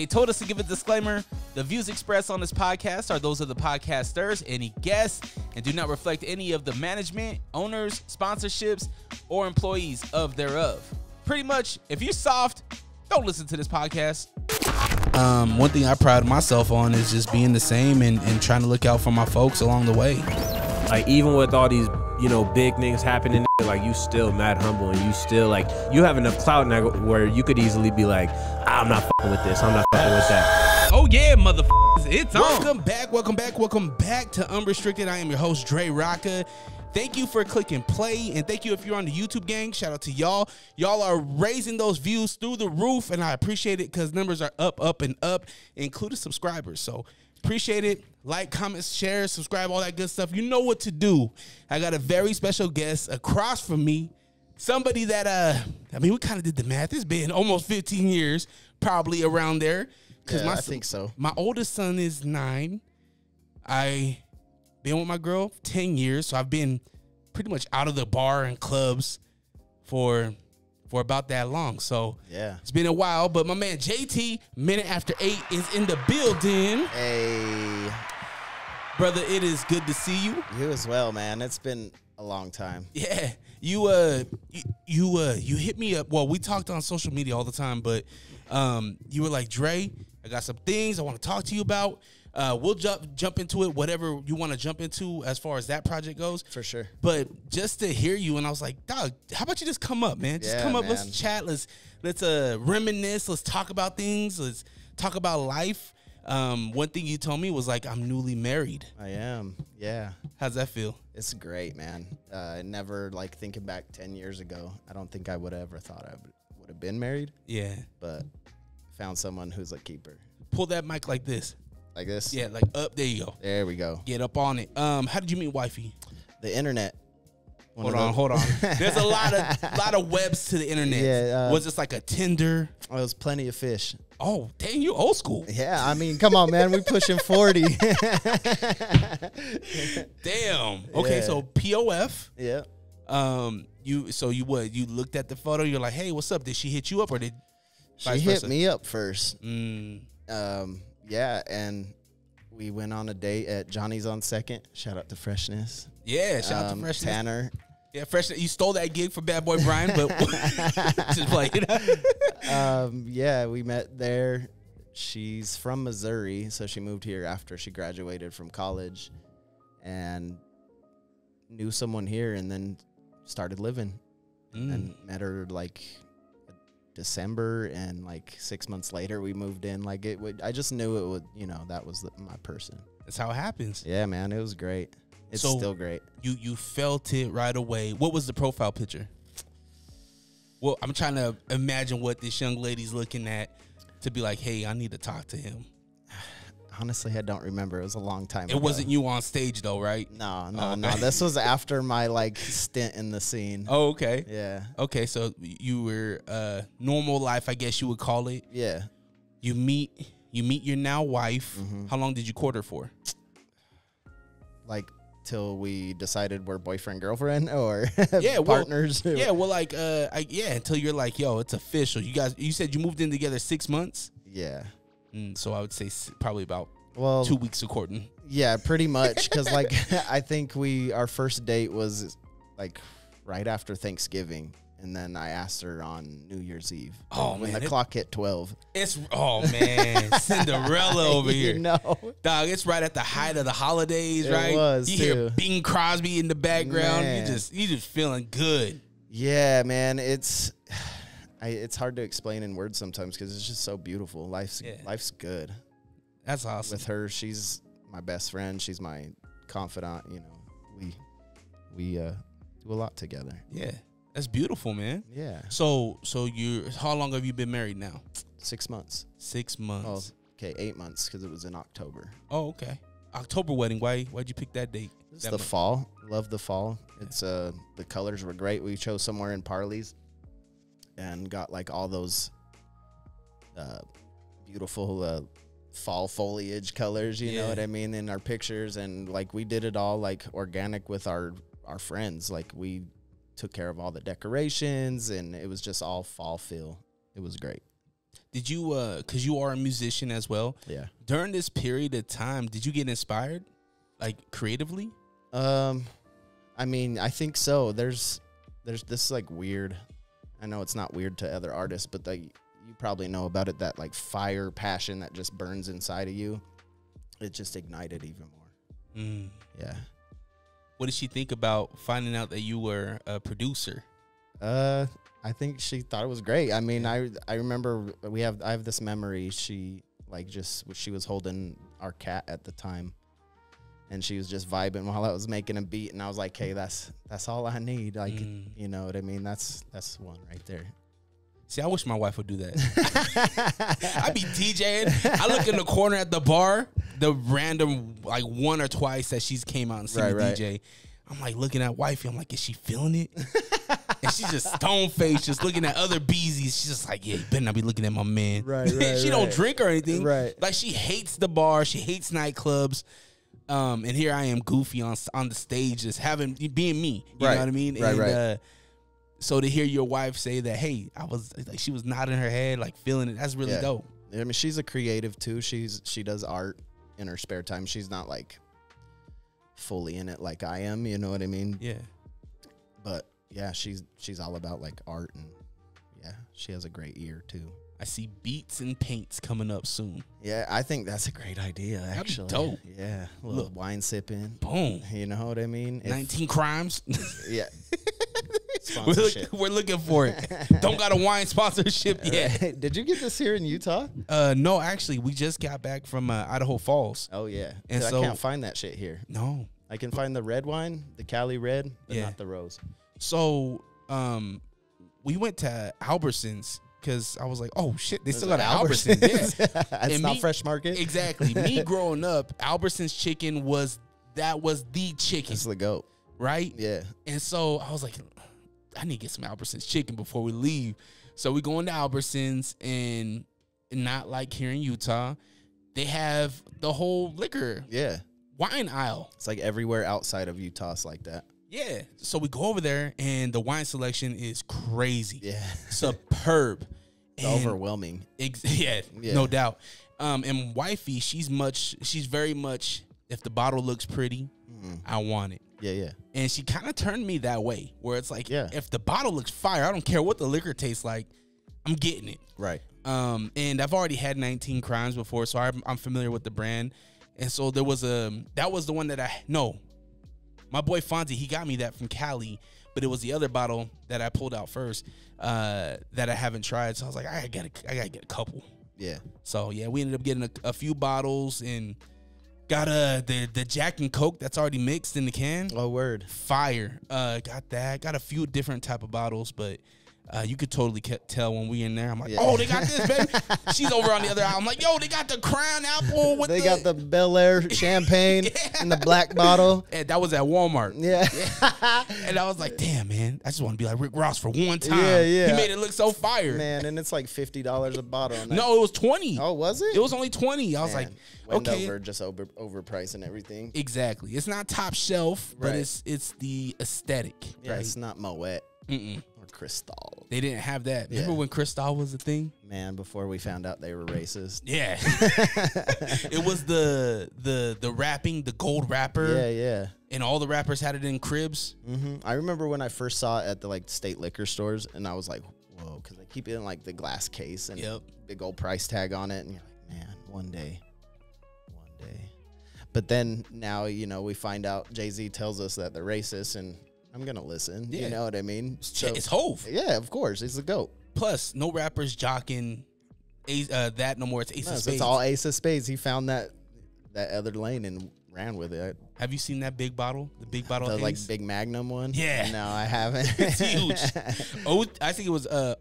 They told us to give a disclaimer. The views expressed on this podcast are those of the podcasters, any guests, and do not reflect any of the management, owners, sponsorships, or employees of thereof. Pretty much, if you're soft, don't listen to this podcast. One thing I pride myself on is just being the same and trying to look out for my folks along the way. Like, even with all these, big things happening, like, you still mad humble, and you still, like, you have enough clout now where you could easily be like, I'm not fucking with this, I'm not fucking with that. Oh yeah, motherfuckers, it's on. Welcome back to Unrestricted. I am your host, DreRawka. Thank you for clicking play, and thank you if you're on the YouTube gang. Shout out to y'all. Y'all are raising those views through the roof, and I appreciate it because numbers are up, and up, including subscribers. So appreciate it. Like, comment, share, subscribe, all that good stuff. You know what to do. I got a very special guest across from me. Somebody that, we kind of did the math. It's been almost 15 years, probably around there. Yeah, I think so. My oldest son is 9. I been with my girl 10 years, so I've been pretty much out of the bar and clubs for about that long. So yeah, it's been a while, but my man JT, minute after 8, is in the building. Hey, brother, it is good to see you. You as well, man. It's been a long time. Yeah, you hit me up. Well, we talked on social media all the time, but you were like, Dre, I got some things I want to talk to you about. We'll jump into it, whatever you want to jump into as far as that project goes. For sure. But just to hear you, and I was like, dog, how about you just come up, man? Just come up, man. Let's chat, let's reminisce, let's talk about things, let's talk about life. One thing you told me was like, I'm newly married. I am, yeah. How's that feel? It's great, man. Never, like, thinking back 10 years ago, I don't think I would have ever thought I would have been married. Yeah. But found someone who's a keeper. Pull that mic like this. Like this? Yeah, like up. There you go. There we go. Get up on it. How did you meet wifey? The internet. Hold on. There's a lot of webs to the internet. Yeah. Was this like a Tinder? Oh, it was Plenty of Fish. Oh, dang, you old school. Yeah, I mean, come on, man. We pushing 40. Damn. Okay, yeah. So POF. Yeah. You looked at the photo. You're like, hey, what's up? Did she hit you up or did she hit me up first? Yeah, and we went on a date at Johnny's on Second. Shout out to Freshness. Yeah, shout out to Freshness. Tanner. Yeah, Freshness. You stole that gig for Bad Boy Brian, but just play it. Yeah, we met there. She's from Missouri, so she moved here after she graduated from college and knew someone here and then started living and met her like December, and like 6 months later we moved in. Like, I just knew it would, that was my person. That's how it happens. Yeah, man, it was great. It's still great. You felt it right away. What was the profile picture? Well, I'm trying to imagine what this young lady's looking at to be like, hey, I need to talk to him. Honestly, I don't remember. It was a long time ago. It wasn't you on stage though, right? No. This was after my stint in the scene. Oh, okay. Yeah. Okay, so you were normal life, I guess you would call it. Yeah. You meet your now wife. Mm-hmm. How long did you court her for? Like till we decided we're boyfriend girlfriend or partners. Yeah, well, until you're like, yo, it's official. You said you moved in together 6 months. Yeah. So I would say probably about 2 weeks of courting. Yeah, pretty much. Because I think our first date was like right after Thanksgiving. And then I asked her on New Year's Eve. Oh, when man. The clock hit 12. Cinderella over here. Dog, it's right at the height of the holidays, right? It was, you hear Bing Crosby in the background. Man. You just feeling good. Yeah, man. It's hard to explain in words sometimes because it's just so beautiful. Life's good. That's awesome. With her, she's my best friend. She's my confidant. We do a lot together. Yeah. That's beautiful, man. Yeah. So how long have you been married now? 6 months. 6 months. Oh, okay, 8 months because it was in October. Oh, okay. October wedding. Why'd you pick that date? It's the fall. Love the fall. It's the colors were great. We chose somewhere in Parley's and got like all those beautiful fall foliage colors, you know what I mean, in our pictures. And like we did it all like organic with our friends. Like we took care of all the decorations and it was just all fall feel. It was great. Did you, because you are a musician as well. Yeah. During this period of time, did you get inspired, like creatively? I mean, I think so. There's this like weird, I know it's not weird to other artists, but you probably know about it, that like fire passion that just burns inside of you. It just ignited even more. Yeah. What did she think about finding out that you were a producer? I think she thought it was great. I mean, I remember I have this memory. She she was holding our cat at the time, and she was just vibing while I was making a beat, and I was like, "Hey, that's all I need." Like, you know what I mean? That's one right there. See, I wish my wife would do that. I be DJing. I look in the corner at the bar, the random like one or twice that she's came out and seen me DJ. I'm like looking at wifey. I'm like, is she feeling it? And she's just stone faced, just looking at other beezies. She's just like, yeah, you better not be looking at my man. She don't drink or anything. Like, she hates the bar. She hates nightclubs. And here I am, goofy on the stage, just being me. You know what I mean? So to hear your wife say that, hey, I was like, she was nodding her head, like feeling it. That's really dope. I mean, she's a creative too. She does art in her spare time. She's not like fully in it like I am. You know what I mean? Yeah. But yeah, she's all about like art, and yeah, she has a great ear too. I see beats and paints coming up soon. Yeah, I think that's a great idea. Actually, that'd be dope. Yeah, a little wine sipping. Boom. You know what I mean? 19 Crimes. Yeah. We're looking for it. Don't got a wine sponsorship yet. Did you get this here in Utah? No, actually, we just got back from Idaho Falls. Oh yeah, and so I can't find that shit here. No, I can find the red wine, the Cali Red, but not the rose. So, we went to Albertsons because I was like, oh shit, they still got Albertsons. Yeah, it's not Fresh Market. Exactly. Me growing up, Albertsons chicken was the chicken. It's the goat, right? Yeah. And so I was like, I need to get some Albertsons chicken before we leave. So we go into Albertsons, and not like here in Utah, they have the whole liquor wine aisle. It's like everywhere outside of Utah it's like that. Yeah. So we go over there, and the wine selection is crazy. Yeah. Superb. Overwhelming. Yeah, no doubt. And wifey, she's very much, if the bottle looks pretty, I want it. Yeah. And she kind of turned me that way, where it's like, if the bottle looks fire, I don't care what the liquor tastes like, I'm getting it. Right. And I've already had 19 Crimes before, so I'm familiar with the brand. And so that was the one that my boy Fonzie, he got me that from Cali, but it was the other bottle that I pulled out first that I haven't tried. So I was like, I gotta get a couple. Yeah. So yeah, we ended up getting a few bottles and got the Jack and Coke that's already mixed in the can. Oh, word. Fire. Got that. Got a few different type of bottles, but you could totally tell when we in there. I'm like, oh, they got this, baby. She's over on the other aisle. I'm like, yo, they got the Crown Apple with they got the Bel Air champagne in the black bottle. And that was at Walmart. Yeah. And I was like, damn, man, I just want to be like Rick Ross for one time. Yeah. He made it look so fire. Man, and it's like $50 a bottle. No, it was 20. Oh, was it? It was only 20. I was like, okay. Wendover just overpricing everything. Exactly. It's not top shelf, but it's the aesthetic. Yeah, right? It's not Moet. Mm-mm. Cristal. They didn't have that. Remember when Cristal was a thing? Man, before we found out they were racist. Yeah. It was the wrapping, the gold wrapper. Yeah. And all the rappers had it in cribs. Mm-hmm. I remember when I first saw it at the like state liquor stores, and I was like, whoa, because they keep it in like the glass case and big old price tag on it, and you're like, man, one day. But then now, we find out Jay-Z tells us that they're racist, and I'm going to listen. Yeah. You know what I mean? It's Hov. Yeah, of course. He's the GOAT. Plus, no rappers jocking that no more. It's Ace of Spades. It's all Ace of Spades. He found that other lane and ran with it. Have you seen that big bottle? The big bottle the Ace? Like big Magnum one? Yeah. No, I haven't. It's huge. I think it was an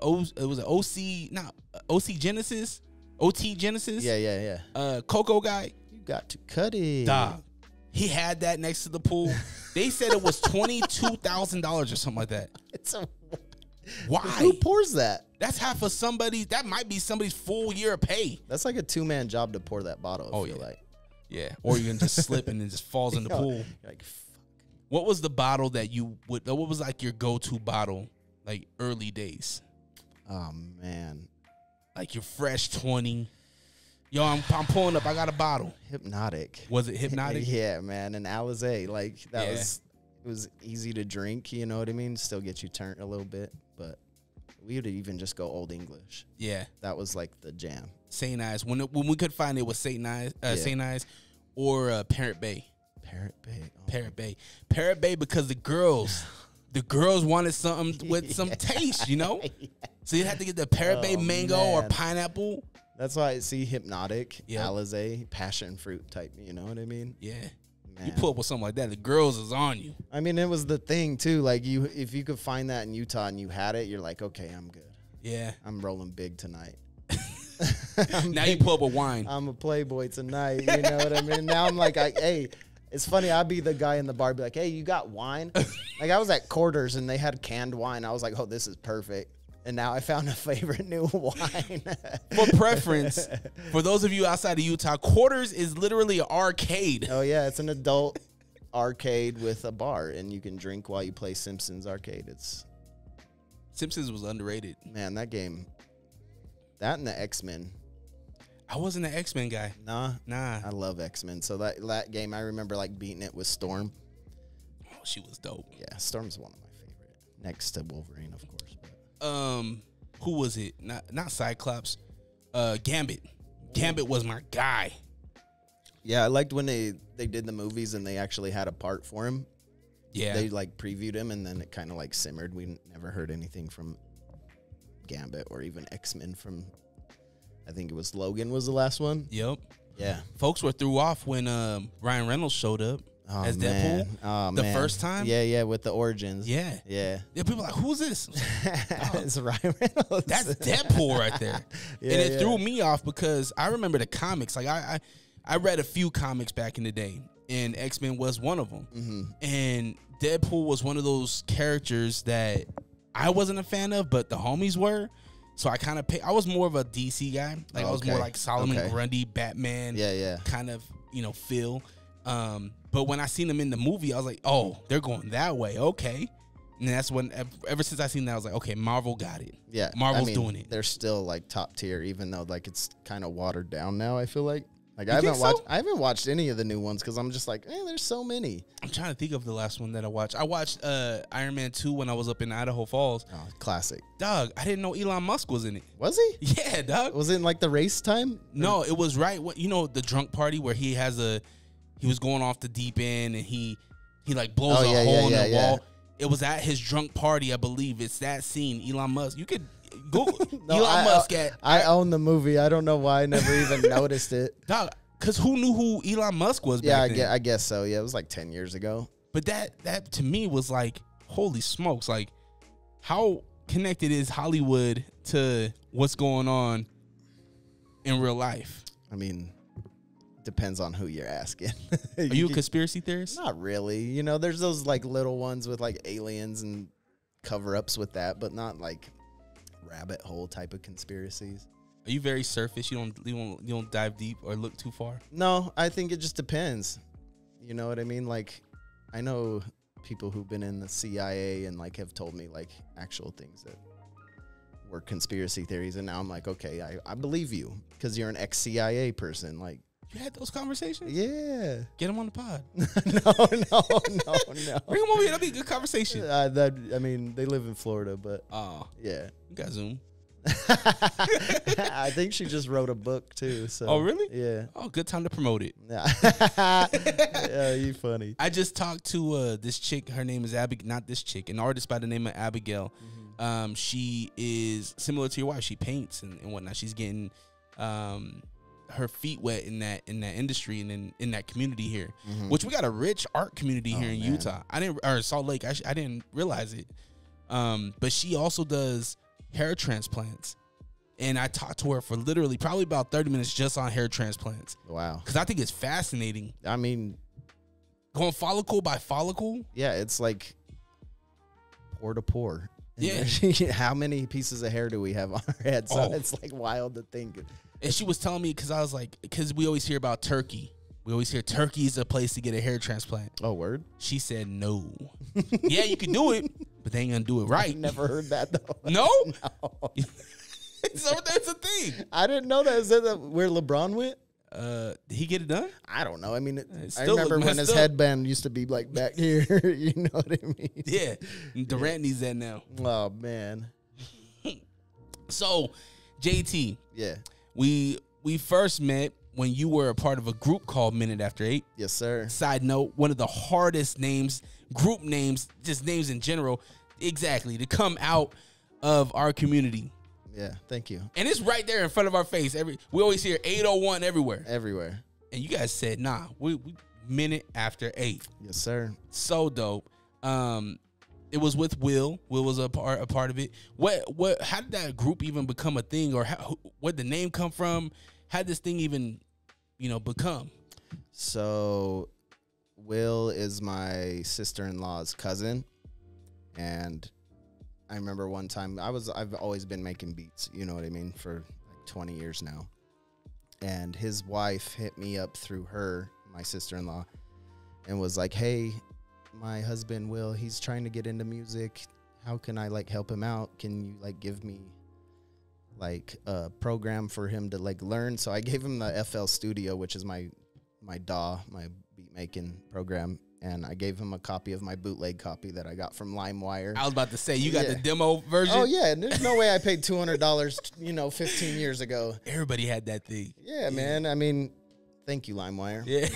OC Genesis. OT Genesis? Yeah. Coco guy. You got to cut it. Dog. He had that next to the pool. They said it was $22,000 or something like that. Why? Who pours that? That's half of somebody. That might be somebody's full year of pay. That's like a 2-man job to pour that bottle. I feel like. Yeah. Or you can just slip and it just falls in the pool. You're like, fuck. What was the bottle that what was like your go-to bottle, like early days? Oh man, Like your fresh 20. Yo, I'm pulling up. I got a bottle. Hypnotic. Was it Hypnotic? Yeah, man. And Alizé, like that was easy to drink. You know what I mean? Still get you turned a little bit, but we would even just go Old English. Yeah, that was like the jam. St. Ives. When we could find it was St. Ives, St. Ives, or Parrot Bay. Parrot Bay. Oh. Parrot Bay, because the girls wanted something with some taste, you know. Yeah. So you had to get the Parrot Bay mango or pineapple. That's why I see Hypnotic, Yep. Alizé, passion fruit type. You know what I mean? Yeah. Man. You pull up with something like that, the girls is on you. I mean, it was the thing too. Like if you could find that in Utah and you had it, you're like, okay, I'm good. Yeah. I'm rolling big tonight. Now you pull up with wine. I'm a playboy tonight. You know what I mean? Now I'm like, hey, it's funny. I'd be the guy in the bar, be like, hey, you got wine? Like I was at Quarters and they had canned wine. I was like, oh, this is perfect. And now I found a favorite new wine. For preference, for those of you outside of Utah, Quarters is literally an arcade. Oh, yeah. It's an adult arcade with a bar, and you can drink while you play Simpsons Arcade. Simpsons was underrated. Man, that game. That and the X-Men. I wasn't an X-Men guy. Nah. I love X-Men. So that game, I remember like beating it with Storm. Oh, she was dope. Yeah, Storm's one of my favorite. Next to Wolverine, of course. But. Who was it? Not Cyclops. Gambit. Gambit was my guy. Yeah, I liked when they did the movies and they actually had a part for him. Yeah. They like previewed him and then it kind of like simmered. We never heard anything from Gambit or even X-Men from, I think it was Logan was the last one. Yep. Yeah. Folks were threw off when Ryan Reynolds showed up as Deadpool. Oh, the first time. Yeah, with the origins. Yeah. People were like, who's this? It's Ryan Reynolds. That's Deadpool right there. And it threw me off because I remember the comics. Like I read a few comics back in the day, and X-Men was one of them. Mm-hmm. And Deadpool was one of those characters that I wasn't a fan of, but the homies were. So I kind of I was more of a DC guy. Like I was more like Solomon Grundy, Batman. Yeah. Kind of, feel. But when I seen them in the movie, I was like, oh, they're going that way. Okay. And that's when, ever since I seen that, I was like, okay, Marvel got it. Yeah. Marvel's doing it. They're still like top tier, even though like it's kind of watered down now, I feel like. Like I haven't watched any of the new ones because I'm just like, there's so many. I'm trying to think of the last one that I watched. I watched Iron Man 2 when I was up in Idaho Falls. Oh, classic. Dog, I didn't know Elon Musk was in it. Was he? Yeah, dog. Was it in like the race time? No, it was right. The drunk party where he was going off the deep end and he like blows a hole in the wall. It was at his drunk party, I believe. It's that scene. Elon Musk. You could Google Elon Musk. I own the movie. I don't know why I never even noticed it. Dog, because who knew who Elon Musk was back then? Yeah, I guess so. Yeah, it was like 10 years ago. But that to me was like, holy smokes. Like, how connected is Hollywood to what's going on in real life? I mean, depends on who you're asking. Are you a conspiracy theorist? Not really. There's those like little ones with like aliens and cover-ups with that, but not like rabbit hole type of conspiracies. Are you very surface? You don't dive deep or look too far? No, I think it just depends. You know what I mean? Like, I know people who've been in the CIA and like have told me like actual things that were conspiracy theories, and now I'm like, okay, I believe you because you're an ex-CIA person. Like, you had those conversations? Yeah. Get them on the pod. No. Bring them over here. That'll be a good conversation. They live in Florida, but yeah, you got Zoom. I think she just wrote a book too. So. Oh, really? Yeah. Oh, good time to promote it. Yeah, you funny. I just talked to this chick. Her name is Abigail. Not this chick. An artist by the name of Abigail. Mm-hmm. She is similar to your wife. She paints and whatnot. She's getting her feet wet in that industry and in that community here, which we got a rich art community here in Utah. Or Salt Lake. I didn't realize it. But she also does hair transplants, and I talked to her for literally probably about 30 minutes just on hair transplants. Wow. Because I think it's fascinating. I mean, going follicle by follicle. Yeah, it's like pore to pore. Yeah. How many pieces of hair do we have on our head? So it's like wild to think. And she was telling me, because I was like, because we always hear about Turkey. We always hear Turkey is a place to get a hair transplant. Oh, word? She said no. Yeah, you can do it, but they ain't gonna do it right. I've never heard that though. No? No. So that's a thing. I didn't know that. Is that where LeBron went? Did he get it done? I don't know. I mean, I still remember look when his messed up. headband used to be like back here. You know what I mean? Yeah. Durant needs that now. Oh man. So, JT, Yeah. we first met when you were a part of a group called Minute After 8. Yes, sir. Side note, one of the hardest names, group names, just names in general, exactly, to come out of our community. Yeah. Thank you. And it's right there in front of our face. We always hear 801 everywhere. Everywhere. And you guys said, nah, we Minute After 8. Yes, sir. So dope. It was with Will. Will was a part of it. How did that group even become a thing, or where'd the name come from? How did this thing even, become? So, Will is my sister-in-law's cousin, and I remember one time I've always been making beats, you know what I mean, for like 20 years now. And his wife hit me up through her, my sister-in-law, and was like, "Hey, my husband Will, he's trying to get into music. How can I like help him out? Can you like give me like a program for him to like learn?" So I gave him the FL Studio, which is my DAW, my beat making program, and I gave him a copy of my bootleg copy that I got from LimeWire. I was about to say, you got the demo version? Oh yeah, and there's no way I paid $200, 15 years ago. Everybody had that thing. Yeah, man. I mean, thank you, LimeWire. Yeah.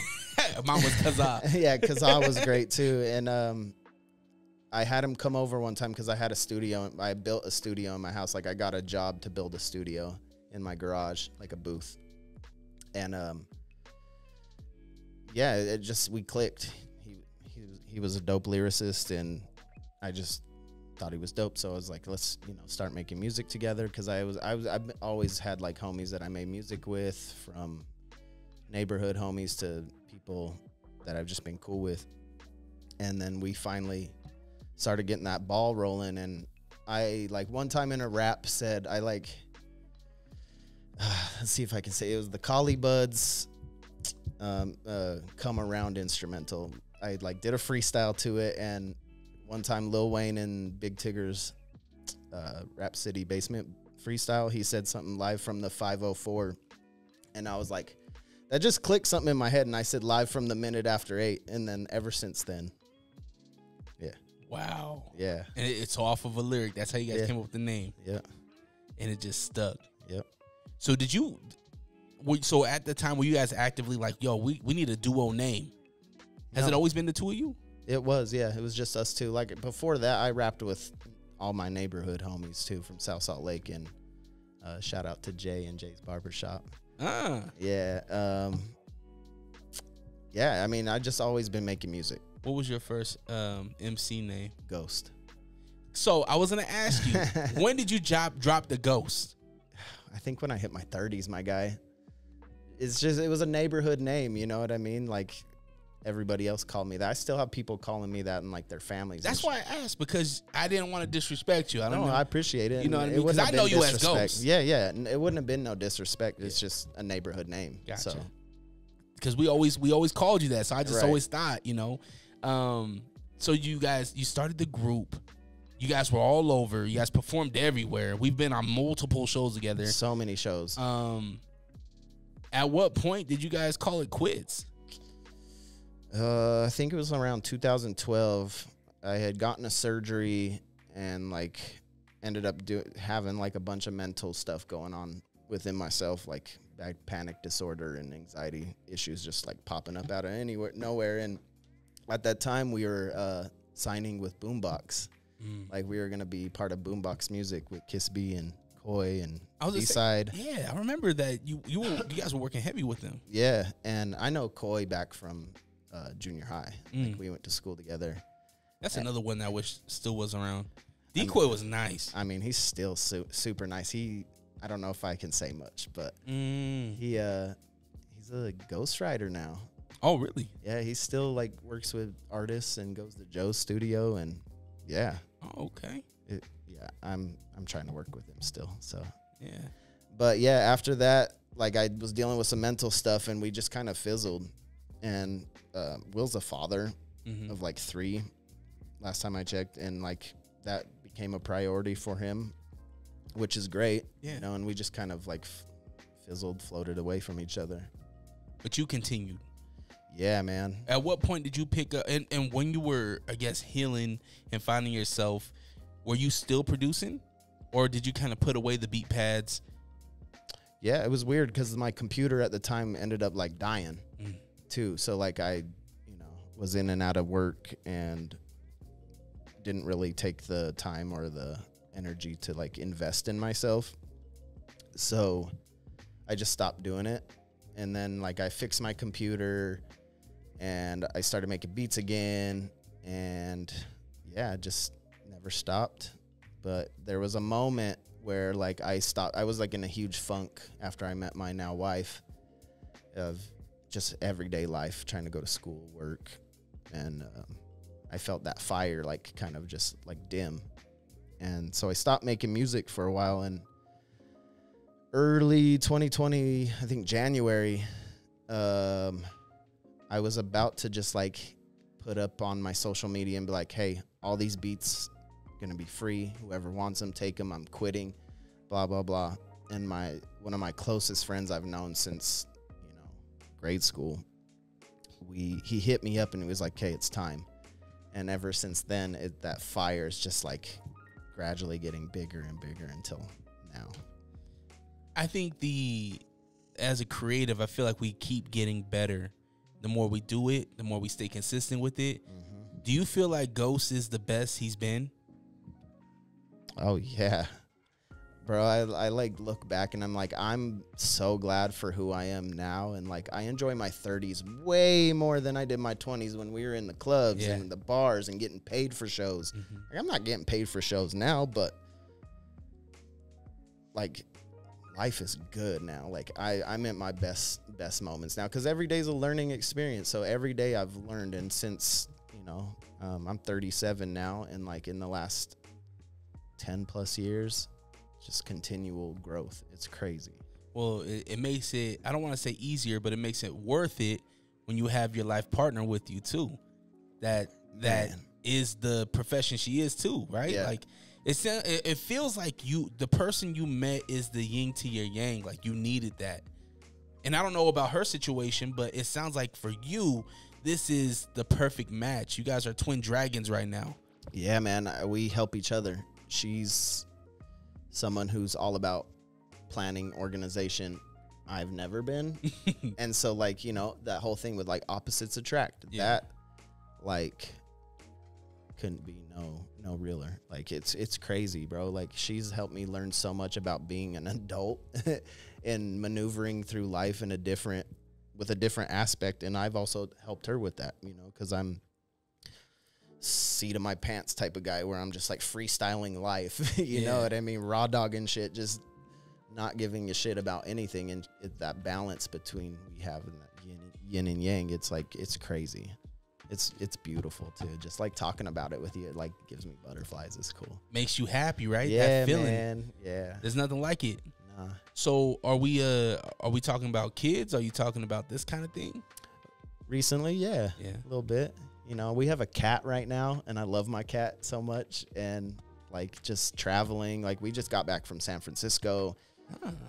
Mine was Kazaa. Yeah, Kazaa was great too. And I had him come over one time because I had a studio. I built a studio in my house. Like I got a job to build a studio in my garage, like a booth. And yeah, we clicked. He was a dope lyricist, and I just thought he was dope. So I was like, let's start making music together, because I've always had like homies that I made music with, from neighborhood homies to people that I've just been cool with. And then we finally started getting that ball rolling, and I like one time in a rap said let's see if I can say it was the Collie Buds Come Around instrumental. I like did a freestyle to it, and one time Lil Wayne and Big Tigger's Rap City Basement freestyle, he said something live from the 504, and I was like, that just clicked something in my head, and I said live from the Minute After 8, and then ever since then, yeah. Wow. Yeah. And it's off of a lyric. That's how you guys came up with the name. Yeah. And it just stuck. Yep. So so at the time, were you guys actively like, yo, we need a duo name? Has it always been the two of you? It was, yeah. It was just us two. Like before that, I rapped with all my neighborhood homies too from South Salt Lake, and shout out to Jay and Jay's Barbershop. Yeah. Yeah, I mean, I just always been making music. What was your first MC name? Ghost. So I was going to ask you, when did you drop the Ghost? I think when I hit my 30s, my guy. It was a neighborhood name, you know what I mean? Like, everybody else called me that. I still have people calling me that, and like their families. That's why I asked, because I didn't want to disrespect you. I don't know. I appreciate it. You know what I mean? Because I know you as Ghost. Yeah. It wouldn't have been no disrespect. It's just a neighborhood name. Gotcha. So. Because we always called you that, so I just Right. always thought, So you started the group. You guys were all over. You guys performed everywhere. We've been on multiple shows together. So many shows. At what point did you guys call it quits? I think it was around 2012. I had gotten a surgery and like ended up having like a bunch of mental stuff going on within myself, like panic disorder and anxiety issues just like popping up out of nowhere. And at that time we were signing with Boombox. Like we were going to be part of Boombox Music with Kiss B and Koi and B-Side. Yeah, I remember that you guys were working heavy with them. Yeah, and I know Koi back from junior high. Like we went to school together. That's another one that I wish still was around. Decoy was nice. I mean, he's still super nice. I don't know if I can say much, but he's a ghostwriter now. Oh, really? Yeah, he still like works with artists and goes to Joe's studio, and yeah. Oh, okay. Yeah, I'm trying to work with him still. So yeah. But yeah, after that, like I was dealing with some mental stuff, and we just kind of fizzled. And Will's a father of like 3 last time I checked, and like that became a priority for him. which is great. Yeah. You know, and we just kind of like floated away from each other. But you continued. Yeah, man. At what point did you pick up, and when you were, I guess, healing and finding yourself, were you still producing, or did you kind of put away the beat pads? Yeah, it was weird because my computer at the time ended up like dying too. So like I, was in and out of work and didn't really take the time or the energy to like invest in myself. So I just stopped doing it. And then like I fixed my computer and I started making beats again, and yeah, just never stopped. But there was a moment where like I stopped. I was like in a huge funk after I met my now wife, of just everyday life, trying to go to school, work, and I felt that fire like kind of just like dim. And so I stopped making music for a while, and early 2020, I think January, I was about to just like put up on my social media and be like, hey, all these beats gonna be free. Whoever wants them, take them. I'm quitting, blah, blah, blah. And one of my closest friends I've known since, grade school, he hit me up and he was like, hey, it's time. And ever since then, that fire is just like gradually getting bigger and bigger until now. I think as a creative, I feel like we keep getting better. The more we do it, the more we stay consistent with it. Mm-hmm. Do you feel like Ghost is the best he's been? Oh, yeah. Bro, I like look back and I'm like, I'm so glad for who I am now. And like, I enjoy my 30s way more than I did my 20s when we were in the clubs and the bars and getting paid for shows. Mm-hmm. Like, I'm not getting paid for shows now, but like, life is good now. Like I'm at my best moments now, because every day is a learning experience. So every day I've learned, and since I'm 37 now, and like in the last 10 plus years, just continual growth. It's crazy. Well, it makes it, I don't want to say easier, but it makes it worth it when you have your life partner with you too. That is the profession she is too, right? Yeah. Like it feels like the person you met is the yin to your yang. Like you needed that. And I don't know about her situation, but it sounds like for you, this is the perfect match. You guys are twin dragons right now. Yeah, man. We help each other. She's someone who's all about planning, organization. I've never been. And so like, that whole thing with like opposites attract, that like couldn't be no realer. Like it's crazy, bro. Like she's helped me learn so much about being an adult and maneuvering through life with a different aspect. And I've also helped her with that, because I'm seat of my pants type of guy where I'm just like freestyling life. You know what I mean? Raw dogging shit, just not giving a shit about anything. And that balance between we have in that yin and yang, it's like, it's crazy. It's beautiful too. Just like talking about it with you, it like gives me butterflies. It's cool. Makes you happy, right? Yeah, that feeling. Man. Yeah. There's nothing like it. Nah. So are we talking about kids? Are you talking about this kind of thing? Recently, yeah. A little bit. We have a cat right now, and I love my cat so much. And like just traveling, like we just got back from San Francisco.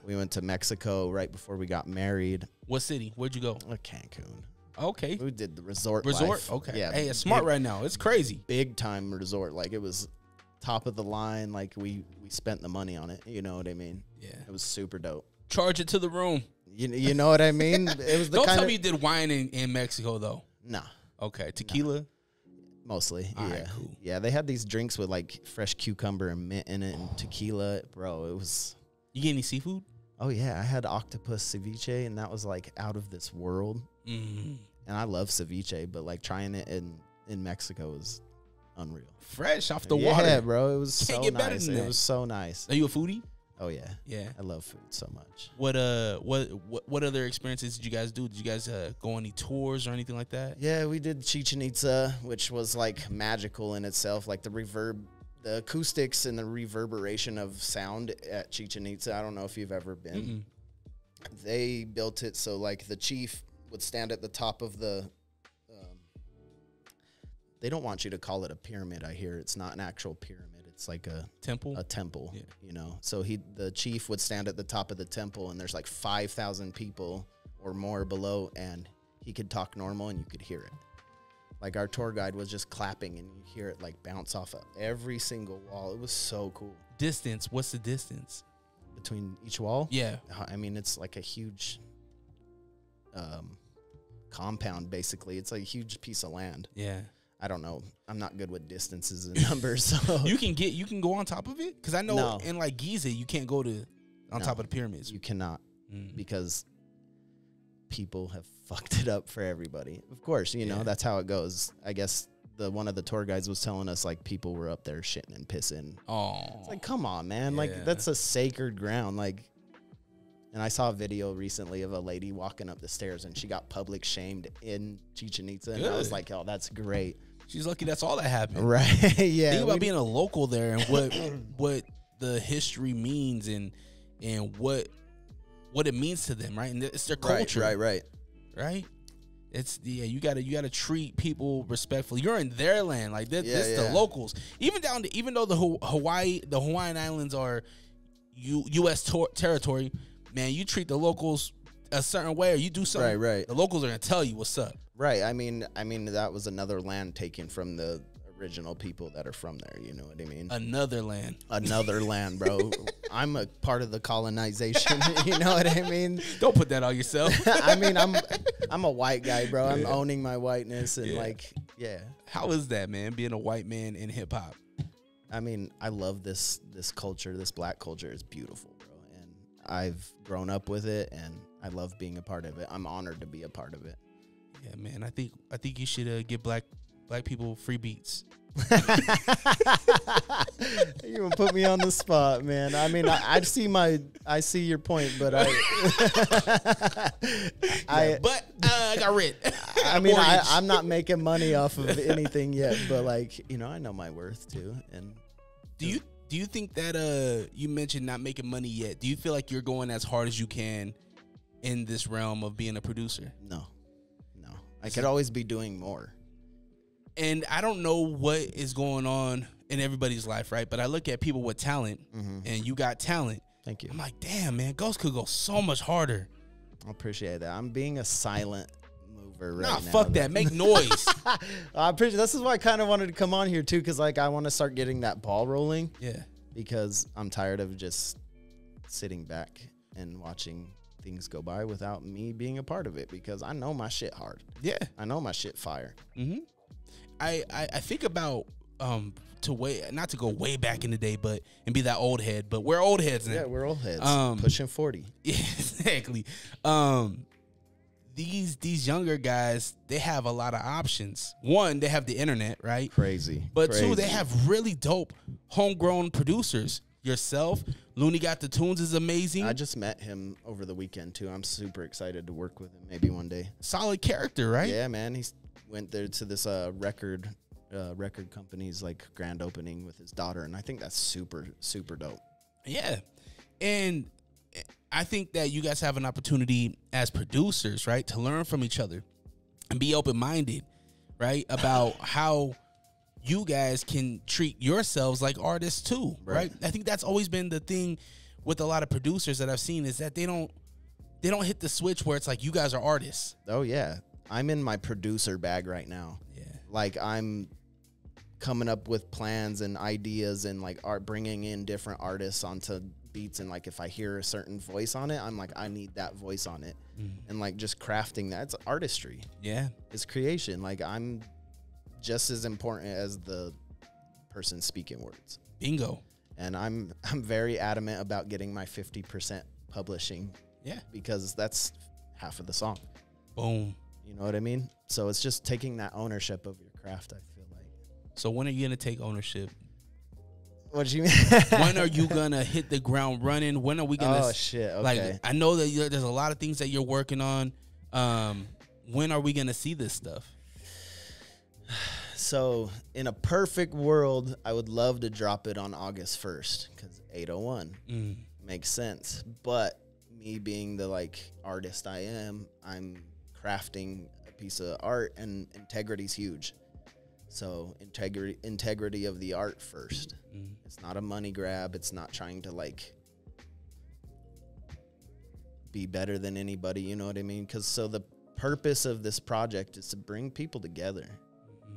We went to Mexico right before we got married. What city? Where'd you go? Cancun. Okay. We did the resort life. Okay. Yeah. Hey, it's smart right now. It's crazy. Big time resort. Like it was top of the line. Like we spent the money on it. You know what I mean? Yeah. It was super dope. Charge it to the room. You know what I mean? It was the Don't kind tell of. me you did wine in Mexico though. Nah. Okay. Tequila. Nah. Mostly. All yeah. Right, cool. Yeah. They had these drinks with like fresh cucumber and mint in it and tequila. Bro, it was. You get any seafood? Oh yeah, I had octopus ceviche, and that was like out of this world. Mm. And I love ceviche, but like trying it in Mexico was unreal. Fresh off the water. Yeah, bro. It was Can't so get better nice. than that. It was so nice. Are you a foodie? Oh yeah. Yeah. I love food so much. What other experiences did you guys do? Did you guys go on any tours or anything like that? Yeah, we did Chichen Itza, which was like magical in itself. Like the acoustics and the reverberation of sound at Chichen Itza. I don't know if you've ever been. Mm-mm. They built it so like the chief would stand at the top of the. They don't want you to call it a pyramid. I hear it's not an actual pyramid. it's like a temple. Yeah. You know, so the chief would stand at the top of the temple, and there's like 5,000 people or more below, and he could talk normal, and you could hear it. Like our tour guide was just clapping, and you hear it like bounce off of every single wall. It was so cool. Distance. What's the distance between each wall? Yeah, I mean, it's like a huge compound. Basically, it's like a huge piece of land. Yeah. I don't know. I'm not good with distances and numbers. So you can go on top of it, because I know in like Giza you can't go on top of the pyramids. You cannot, because people have fucked it up for everybody. Of course, you know that's how it goes. I guess one of the tour guides was telling us like people were up there shitting and pissing. Oh, it's like, come on, man! Like that's a sacred ground. Like, and I saw a video recently of a lady walking up the stairs, and she got public shamed in Chichen Itza, and I was like, oh, that's great. She's lucky that's all that happened. Right. Yeah. Think about being a local there and what the history means and what it means to them, right? And it's their culture. Right. It's you gotta treat people respectfully. You're in their land. Like this the locals. Even though the Hawaiian Islands are US territory, man, you treat the locals a certain way or you do something. Right. The locals are gonna tell you what's up. Right. I mean, that was another land taken from the original people that are from there. You know what I mean? Another land, bro. I'm a part of the colonization. You know what I mean? Don't put that on yourself. I mean, I'm a white guy, bro. I'm owning my whiteness and How is that, man? Being a white man in hip hop. I mean, I love this culture. This black culture is beautiful, bro. And I've grown up with it, and I love being a part of it. I'm honored to be a part of it. Yeah, man. I think you should give black people free beats. You gonna put me on the spot, man. I mean, I see your point, but I got rid. I mean, I'm not making money off of anything yet, but like, you know, I know my worth too. And do you think that you mentioned not making money yet? Do you feel like you're going as hard as you can in this realm of being a producer? No. I could always be doing more. And I don't know what is going on in everybody's life, right? But I look at people with talent, and you got talent. Thank you. I'm like, damn, man, Ghost could go so much harder. I appreciate that. I'm being a silent mover right now. Fuck that. Make noise. I appreciate. This is why I kind of wanted to come on here too, because like I want to start getting that ball rolling. Yeah. Because I'm tired of just sitting back and watching things go by without me being a part of it, because I know my shit hard. Yeah. I know my shit fire. Mm-hmm. I think about not to go way back in the day, and be that old head, but we're old heads now. Yeah, we're old heads. Pushing 40. Yeah, exactly. These younger guys, they have a lot of options. One, they have the internet, right? Crazy. But two, they have really dope homegrown producers. Yourself, Looney Got the Tunes is amazing. I just met him over the weekend too. I'm super excited to work with him maybe one day. Solid character, right? Yeah, man. He went there to this record company's like grand opening with his daughter, and I think that's super, super dope. Yeah. And I think that you guys have an opportunity as producers, right, to learn from each other and be open-minded, right, about how you guys can treat yourselves like artists too, right? I think that's always been the thing with a lot of producers that I've seen, is that they don't hit the switch where it's like, you guys are artists. Oh yeah, I'm in my producer bag right now. Yeah, like I'm coming up with plans and ideas and like bringing in different artists onto beats, and like if I hear a certain voice on it, I'm like, I need that voice on it, and like just crafting that. It's artistry. Yeah, it's creation. Like I'm just as important as the person speaking words. Bingo. And I'm very adamant about getting my 50% publishing. Yeah. Because that's half of the song. Boom. You know what I mean? So it's just taking that ownership of your craft, I feel like. So when are you going to take ownership? What do you mean? When are you going to hit the ground running? When are we going to... Oh, shit. Okay. Like, I know that there's a lot of things that you're working on. When are we going to see this stuff? So in a perfect world, I would love to drop it on August 1st because 801 makes sense. But me being the like artist I am, I'm crafting a piece of art, and integrity's huge. So integrity of the art first. It's not a money grab. It's not trying to like be better than anybody. You know what I mean? Because so the purpose of this project is to bring people together,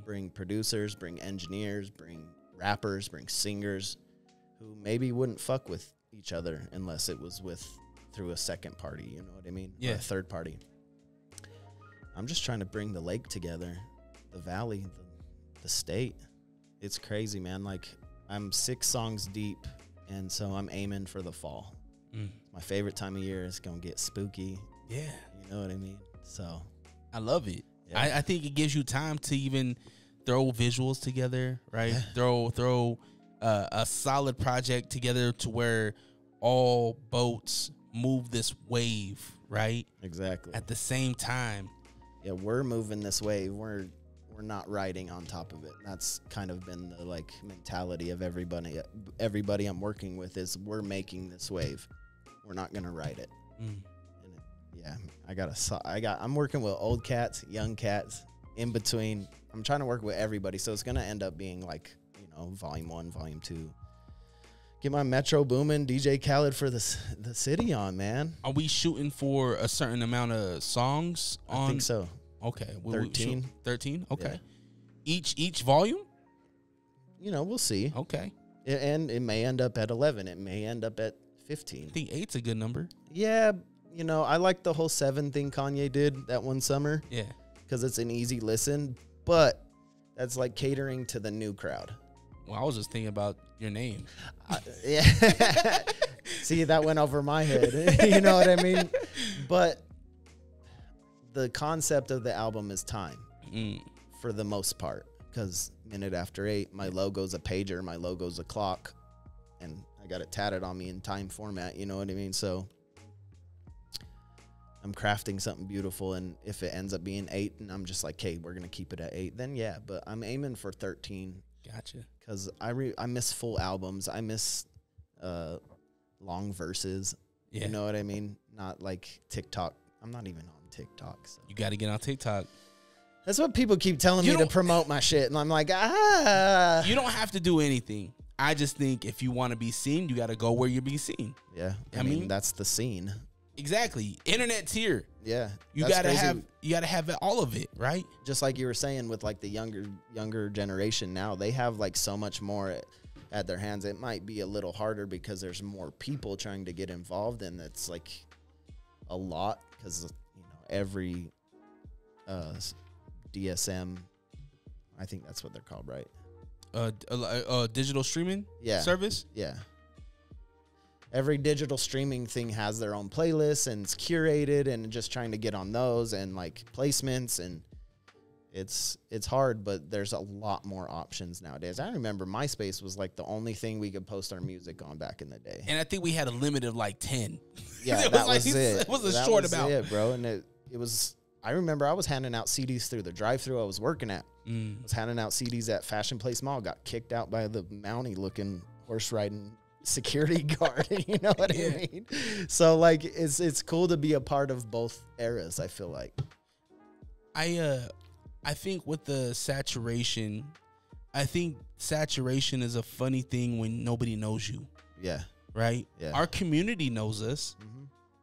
bring producers, bring engineers, bring rappers, bring singers who maybe wouldn't fuck with each other unless it was through a second party. You know what I mean? Yeah. Or a third party. I'm just trying to bring the lake together, the valley, the state. It's crazy, man. Like, I'm 6 songs deep, and so I'm aiming for the fall. My favorite time of year is gonna get spooky. Yeah, you know what I mean. So I love it. Yeah. I think it gives you time to even throw visuals together, right? Yeah. Throw a solid project together to where all boats move this wave, right? Exactly. At the same time. Yeah, we're moving this wave. We're not riding on top of it. That's kind of been the like mentality of everybody I'm working with is we're making this wave. We're not gonna ride it. And I'm working with old cats, young cats, in between. I'm trying to work with everybody, so it's gonna end up being like, you know, volume 1, volume 2. Get my Metro Boomin' DJ Khaled for the city on, man. Are we shooting for a certain amount of songs on? I think so. Okay. 13. 13? Okay. Yeah. Each volume? You know, we'll see. Okay. And it may end up at 11. It may end up at 15. I think 8's a good number. Yeah, you know, I like the whole 7 thing Kanye did that one summer. Yeah. Because it's an easy listen, but that's like catering to the new crowd. Well, I was just thinking about your name. Yeah. See, that went over my head. You know what I mean? But the concept of the album is time for the most part. Because minute after 8, my logo's a pager, my logo's a clock, and I got it tatted on me in time format. You know what I mean? So I'm crafting something beautiful, and if it ends up being 8, and I'm just like, hey, we're gonna keep it at 8, then yeah. But I'm aiming for 13. Gotcha. Because I miss full albums. I miss long verses. Yeah. You know what I mean? Not like TikTok. I'm not even on TikTok. So. You got to get on TikTok. That's what people keep telling me to promote my shit. And I'm like, You don't have to do anything. I just think if you want to be seen, you got to go where you're being seen. Yeah. I mean, that's the scene. Exactly. Internet's here. Yeah. You gotta have all of it, right? Just like you were saying with like the younger generation now, they have like so much more at their hands. It might be a little harder because there's more people trying to get involved, and it's like a lot because, you know, every DSM, I think that's what they're called, right? Digital streaming service? Yeah. Every digital streaming thing has their own playlists, and it's curated, and just trying to get on those and like placements, and it's hard, but there's a lot more options nowadays. I remember MySpace was like the only thing we could post our music on back in the day. And I think we had a limit of like 10. Yeah, that was it. It was a short amount. It, bro. And it was, I remember I was handing out CDs through the drive-thru I was working at. I was handing out CDs at Fashion Place Mall, got kicked out by the Mountie-looking horse-riding security guard. You know what I mean? So like it's cool to be a part of both eras, I feel like. I think with the saturation, is a funny thing when nobody knows you. Yeah. Right? Yeah. Our community knows us,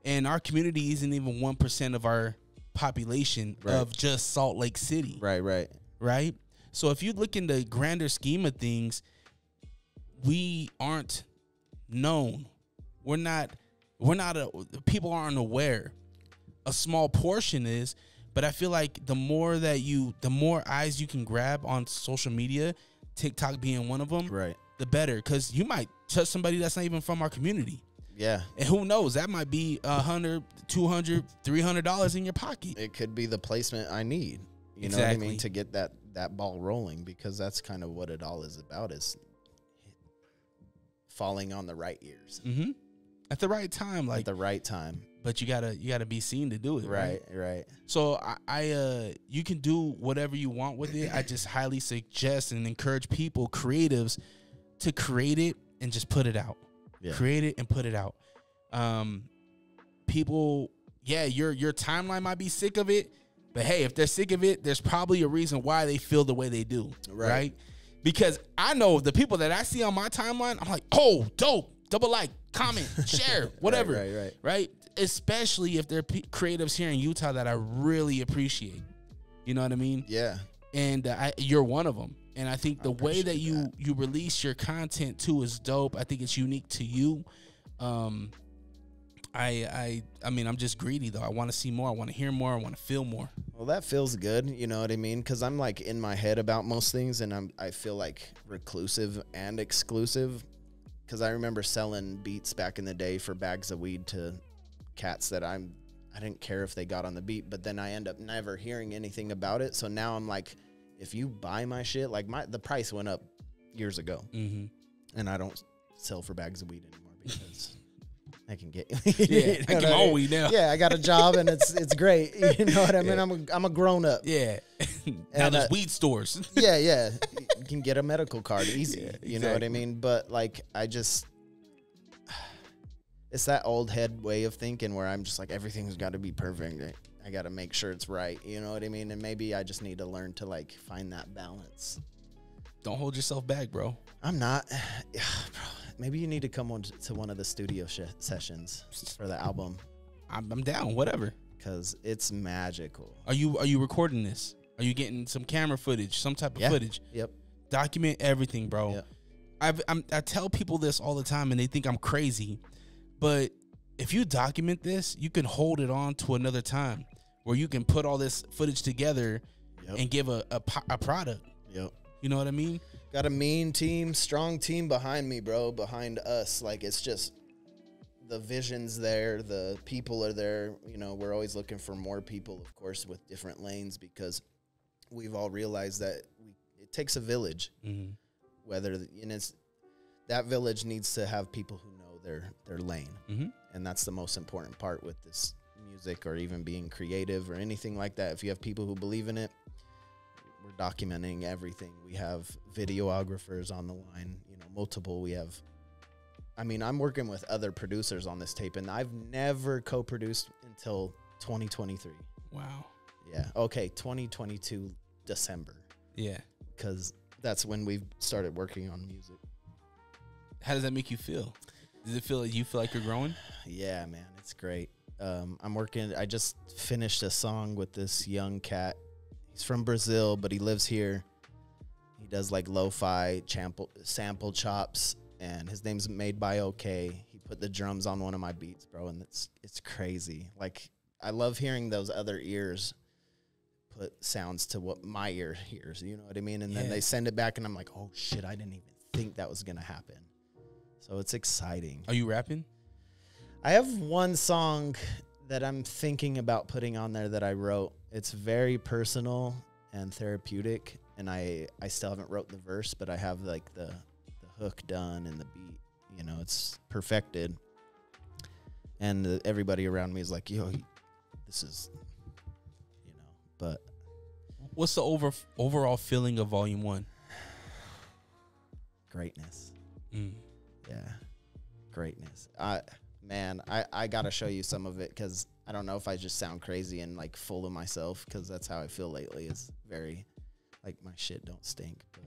and our community isn't even 1% of our population of just Salt Lake City. Right? So if you look in the grander scheme of things, we aren't known. People aren't aware. A small portion is, but I feel like the more eyes you can grab on social media, TikTok being one of them, the better. Because you might touch somebody that's not even from our community. Yeah. And who knows? That might be $100, $200, $300 in your pocket. It could be the placement I need. You know what I mean? To get that ball rolling, because that's kind of what it all is about, is falling on the right ears. At the right time. At the right time. But you gotta be seen to do it. Right. So I you can do whatever you want with it. I just highly suggest and encourage people, creatives, to create it and just put it out. Create it and put it out. People, your timeline might be sick of it, But hey, if they're sick of it, there's probably a reason why they feel the way they do, right? Because I know the people that I see on my timeline, I'm like, oh, dope, double like, comment, share, whatever, right? Especially if they're creatives here in Utah that I really appreciate. You know what I mean? Yeah. And you're one of them. And I think the way that you release your content too is dope. I think it's unique to you. I mean, I'm just greedy though. I want to see more. I want to hear more. I want to feel more. Well, that feels good. You know what I mean? Because I'm like in my head about most things, and I feel like reclusive and exclusive. Because I remember selling beats back in the day for bags of weed to cats that I didn't care if they got on the beat, but then I end up never hearing anything about it. So now I'm like, if you buy my shit, like the price went up years ago, and I don't sell for bags of weed anymore because I can get I get my own weed now. Yeah, I got a job and it's great. You know what I mean? I'm a grown up. Yeah. Now there's weed stores. Yeah. You can get a medical card easy. You know what I mean? But like it's that old head way of thinking where I'm just like, everything's got to be perfect. I got to make sure it's right. You know what I mean? And maybe I just need to learn to like find that balance. Don't hold yourself back, bro. I'm not. Bro, maybe you need to come on to one of the studio sessions for the album. I'm down, whatever. Because it's magical. Are you recording this? Are you getting some camera footage, some type of footage? Yep. Document everything, bro. Yep. I tell people this all the time, and they think I'm crazy. But if you document this, you can hold it on to another time where you can put all this footage together and give a product. Yep. You know what I mean? Got a mean team, strong team behind me, bro, behind us. Like, it's just the vision's there. The people are there. You know, we're always looking for more people, of course, with different lanes because we've all realized that it takes a village. That village needs to have people who know their lane. And that's the most important part with this music or even being creative or anything like that. If you have people who believe in it, we're documenting everything. We have videographers on the line, you know, multiple. I'm working with other producers on this tape, and I've never co-produced until 2023. Wow. Yeah. Okay. 2022 December. Yeah. Because that's when we started working on music. How does that make you feel? Does it feel like you feel like you're growing? Yeah, man, it's great. I just finished a song with this young cat. He's from Brazil, but he lives here. He does like lo-fi sample chops, and his name's Made by OK. He put the drums on one of my beats, bro, and it's crazy. Like, I love hearing those other ears put sounds to what my ear hears, you know what I mean? And then they send it back, and I'm like, oh, shit, I didn't even think that was going to happen. So it's exciting. Are you rapping? I have one song that I'm thinking about putting on there that I wrote. It's very personal and therapeutic, and I still haven't wrote the verse, but I have like the hook done and the beat. You know, it's perfected. And everybody around me is like, yo, this is, you know, but. What's the overall feeling of Volume 1? Greatness. Yeah, greatness. I got to show you some of it because I don't know if I just sound crazy and like full of myself because that's how I feel lately. It's very like my shit don't stink. But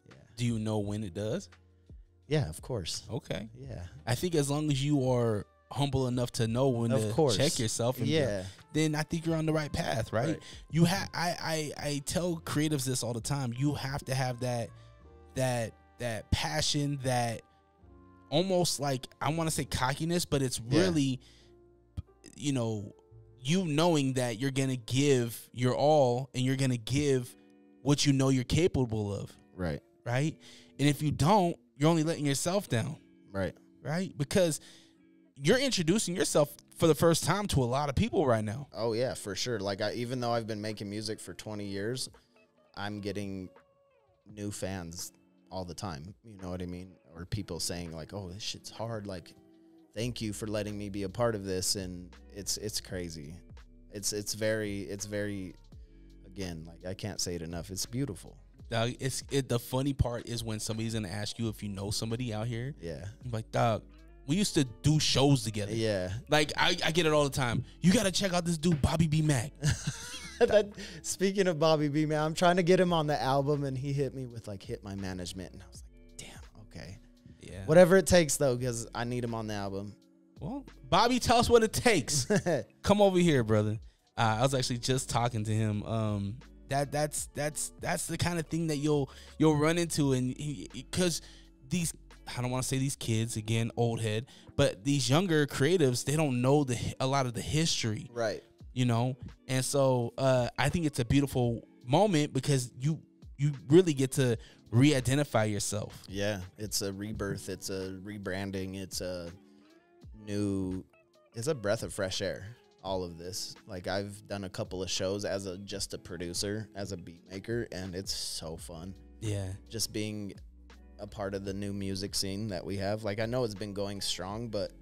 yeah. Do you know when it does? Yeah, of course. Okay. Yeah. I think as long as you are humble enough to know when to check yourself, and then I think you're on the right path, right? You have. I tell creatives this all the time. You have to have that passion, that almost like, I want to say cockiness, but it's really, you know, you knowing that you're going to give your all and you're going to give what you know you're capable of. Right. Right. And if you don't, you're only letting yourself down. Right. Right. Because you're introducing yourself for the first time to a lot of people right now. Oh yeah, for sure. Like even though I've been making music for 20 years, I'm getting new fans all the time, you know what I mean? Or people saying like, oh, this shit's hard, like, thank you for letting me be a part of this. And it's crazy. It's very, again, like, I can't say it enough. It's beautiful. Dog, the funny part is when somebody's gonna ask you if you know somebody out here. Yeah. I'm like, dog, we used to do shows together. Yeah. Like, I get it all the time. You gotta check out this dude, Bobby B. Mack. Speaking of Bobby B, man, I'm trying to get him on the album, and he hit me with like hit my management, and I was like, damn, okay, Yeah. whatever it takes though, because I need him on the album. Well, Bobby, tell us what it takes. Come over here, brother. I was actually just talking to him. That's the kind of thing that you'll run into, and because these, I don't want to say these kids again, old head, but these younger creatives, they don't know a lot of the history, Right. you know, and so I think it's a beautiful moment because you really get to re-identify yourself. Yeah, it's a rebirth, it's a rebranding, it's a breath of fresh air. All of this, like I've done a couple of shows as just a producer, as a beat maker, and it's so fun. Yeah, just being a part of the new music scene that we have. Like I know it's been going strong, but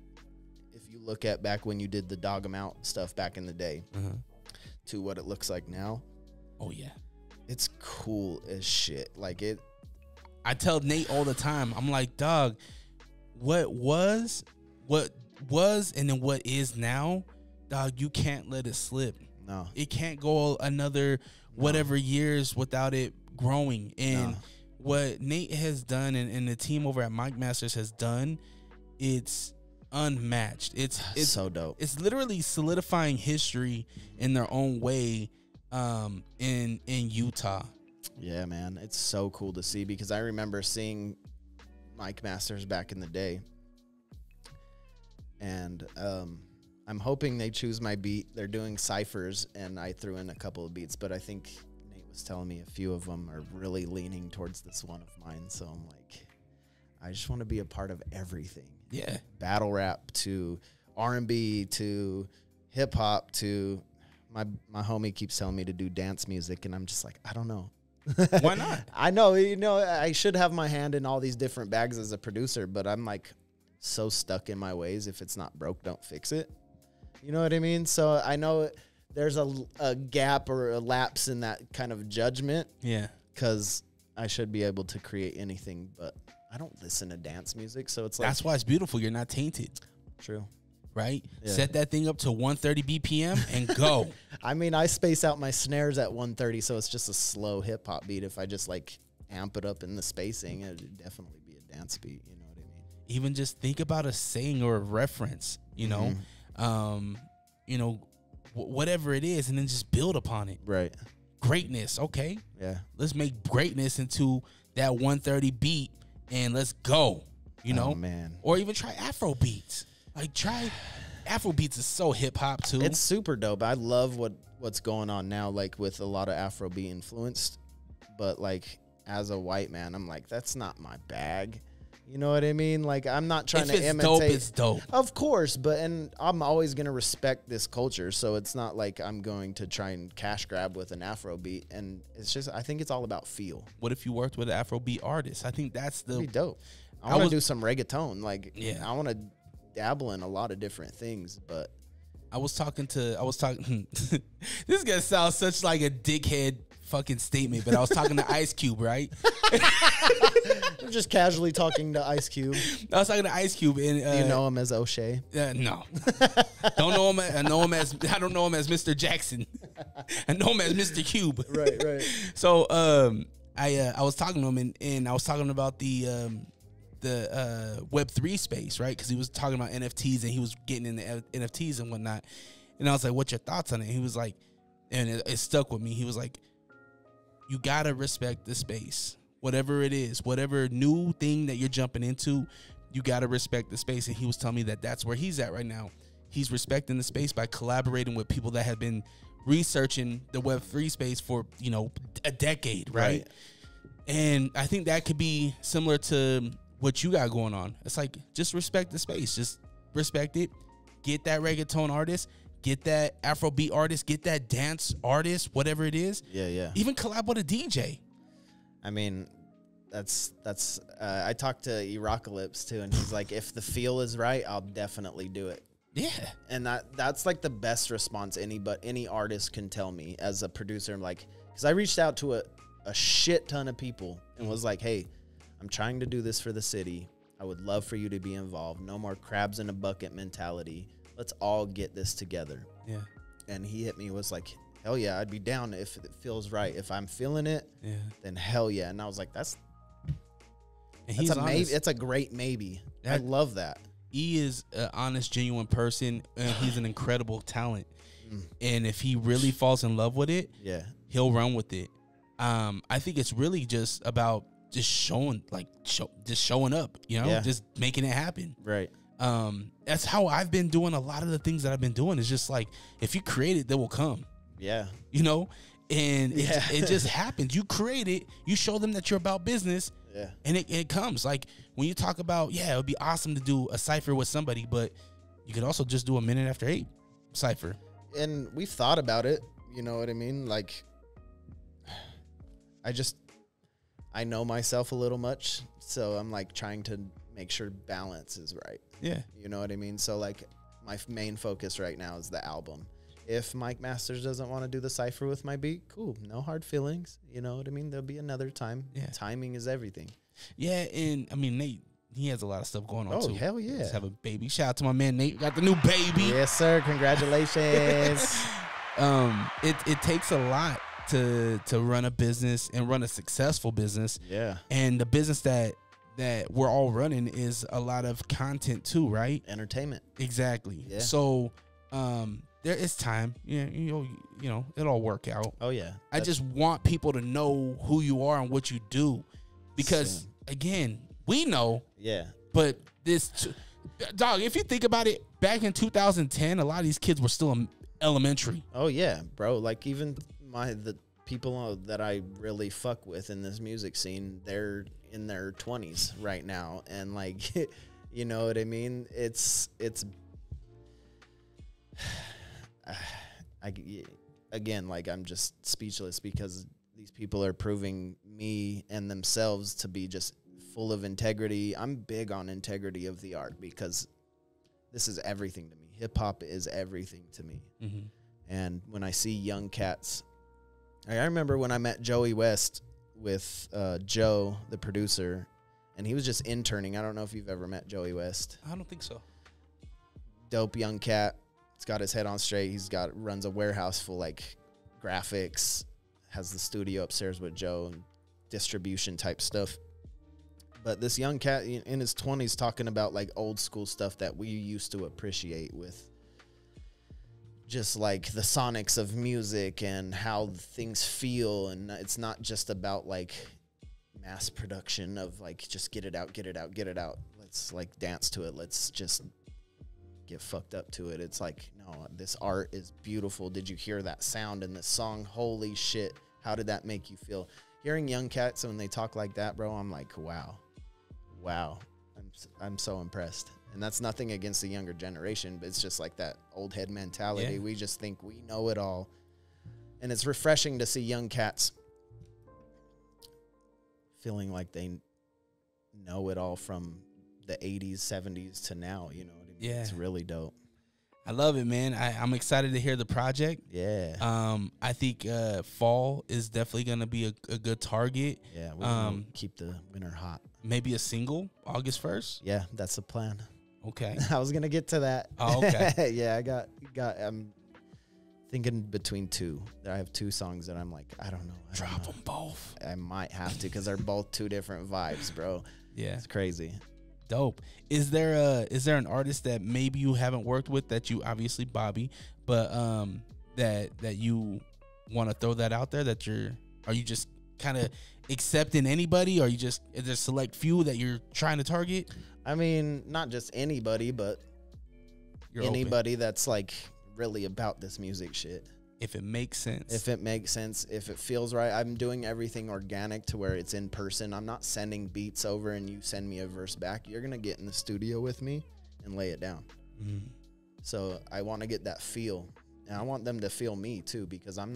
if you look at back when you did the Dog 'em Out stuff back in the day to what it looks like now, oh yeah, it's cool as shit. Like it, I tell Nate all the time, I'm like, dog, what was, and then what is now, dog, you can't let it slip. no, It can't go another whatever years without it growing. And what Nate has done and the team over at Mike Masters has done, it's unmatched. It's so dope. It's literally solidifying history in their own way in Utah. Yeah, man, it's so cool to see because I remember seeing Mike Masters back in the day, and I'm hoping they choose my beat. They're doing ciphers, and I threw in a couple of beats, but I think Nate was telling me a few of them are really leaning towards this one of mine. So I'm like, I just want to be a part of everything. Yeah, Battle rap to R&B to hip hop to my homie keeps telling me to do dance music, and I'm just like, I don't know. why not? I know, I should have my hand in all these different bags as a producer, but I'm like so stuck in my ways. If it's not broke, don't fix it. You know what I mean? So I know there's a gap or a lapse in that kind of judgment. Yeah, because I should be able to create anything, but I don't listen to dance music, so it's like that's why it's beautiful. You're not tainted. True. Right? Yeah. Set that thing up to 130 BPM and go. I mean, I space out my snares at 130, so it's just a slow hip hop beat. If I just like amp it up in the spacing, it'd definitely be a dance beat. You know what I mean? Even just think about a saying or a reference, you know, whatever it is, and then just build upon it. Right. Greatness. Okay. Yeah. Let's make greatness into that 130 beat and let's go, you know, man. Or even try Afro beats. Like try Afro beats is so hip hop too. It's super dope. I love what's going on now, like with a lot of Afrobeat influenced, but like as a white man, I'm like, that's not my bag. You know what I mean? Like I'm not trying to imitate. Dope, it's dope. Of course, and I'm always gonna respect this culture, so it's not like I'm going to try and cash grab with an Afrobeat. And it's just, I think it's all about feel. What if you worked with an Afrobeat artist? I think that's That'd be dope. I want to do some reggaeton. Like, yeah, I want to dabble in a lot of different things, but I was talking this guy sounds such like a dickhead fucking statement, but I was talking to Ice Cube, right? I'm just casually talking to Ice Cube. I was talking to Ice Cube, and do you know him as O'Shea? No, don't know him. I don't know him as Mr. Jackson. I know him as Mr. Cube. Right. So I was talking to him, and I was talking about the Web3 space, right? Because he was talking about NFTs, and he was getting into NFTs and whatnot. And I was like, "What's your thoughts on it?" And he was like, and it stuck with me. He was like, "You gotta respect the space, whatever it is, whatever new thing that you're jumping into, you gotta respect the space." And he was telling me that that's where he's at right now. He's respecting the space by collaborating with people that have been researching the Web3 space for a decade, right? And I think that could be similar to what you got going on. It's like, just respect the space, just respect it. Get that reggaeton artist. Get that Afrobeat artist, get that dance artist, whatever it is. Yeah. Even collab with a DJ. I mean, that's I talked to Erocalypse too, and he's like, if the feel is right, I'll definitely do it. Yeah. And that's like the best response any artist can tell me as a producer. I'm like, because I reached out to a shit ton of people and was like, hey, I'm trying to do this for the city. I would love for you to be involved. No more crabs in a bucket mentality. Let's all get this together. Yeah. And he hit me, was like, hell yeah, I'd be down if it feels right. If I'm feeling it, then hell yeah. And I was like, that's a maybe. It's a great maybe. I love that. E is an honest, genuine person, and he's an incredible talent. And if he really falls in love with it, he'll run with it. I think it's really just about just showing up, you know, just making it happen. Right. That's how I've been doing a lot of the things that I've been doing. It's just like, if you create it, they will come. Yeah. You know, and it just happens. You create it, you show them that you're about business, and it comes. Like when you talk about, it would be awesome to do a cypher with somebody, but you could also just do a minute after 8 cypher. And we've thought about it, you know what I mean? Like, I know myself a little much, so I'm like trying to make sure balance is right. Yeah. You know what I mean? So like my main focus right now is the album. If Mike Masters doesn't want to do the cypher with my beat, cool. No hard feelings. You know what I mean? There'll be another time. Yeah. Timing is everything. Yeah, and I mean, Nate, he has a lot of stuff going on too. Oh, hell yeah. Just have a baby. Shout out to my man Nate. Got the new baby. Yes, sir. Congratulations. It takes a lot to run a business and run a successful business. Yeah. And the business that we're all running is a lot of content too, right? Entertainment. Exactly. Yeah. So there is time. You know, it'll all work out. Oh yeah. I just want people to know who you are and what you do. Because again, we know. Yeah. But dog, if you think about it, back in 2010, a lot of these kids were still in elementary. Oh yeah, bro. Like even the people that I really fuck with in this music scene, they're in their 20s right now, and like, you know what I mean? It's again, like I'm just speechless because these people are proving me and themselves to be just full of integrity. I'm big on integrity of the art because this is everything to me. Hip hop is everything to me. Mm-hmm. And when I see young cats, I remember when I met Joey West with Joe, the producer, and he was just interning. I don't know if you've ever met Joey West. I don't think so. Dope young cat. He's got his head on straight. Runs a warehouse full like graphics, has the studio upstairs with Joe and distribution type stuff. But this young cat in his 20s talking about like old school stuff that we used to appreciate with just like the sonics of music and how things feel. And it's not just about like mass production of like, just get it out. Let's like dance to it. Let's just get fucked up to it. It's like, no, this art is beautiful. Did you hear that sound in this song? Holy shit. How did that make you feel? Hearing young cats when they talk like that, bro, I'm like, wow. I'm so impressed. And that's nothing against the younger generation, but it's just like that old head mentality. Yeah. We just think we know it all. And it's refreshing to see young cats feeling like they know it all from the 80s, 70s to now, you know what I mean? Yeah. It's really dope. I love it, man. I'm excited to hear the project. Yeah. I think fall is definitely going to be a good target. Yeah, we'll keep the winter hot. Maybe a single, August 1st? Yeah, that's the plan. Okay. I was going to get to that. Oh, okay. Yeah, I'm thinking between two. I have 2 songs that I'm like, I don't know. Drop them both. I might have to because they're both 2 different vibes, bro. Yeah. It's crazy. Dope. Is there an artist that maybe you haven't worked with that you, obviously Bobby, but that you want to throw that out there, are you just kind of accepting anybody, or is there select few that you're trying to target? I mean, not just anybody, but anybody that's like really about this music shit. If it makes sense. If it feels right. I'm doing everything organic to where it's in person. I'm not sending beats over and you send me a verse back. You're going to get in the studio with me and lay it down. Mm. So I want to get that feel. And I want them to feel me too, because I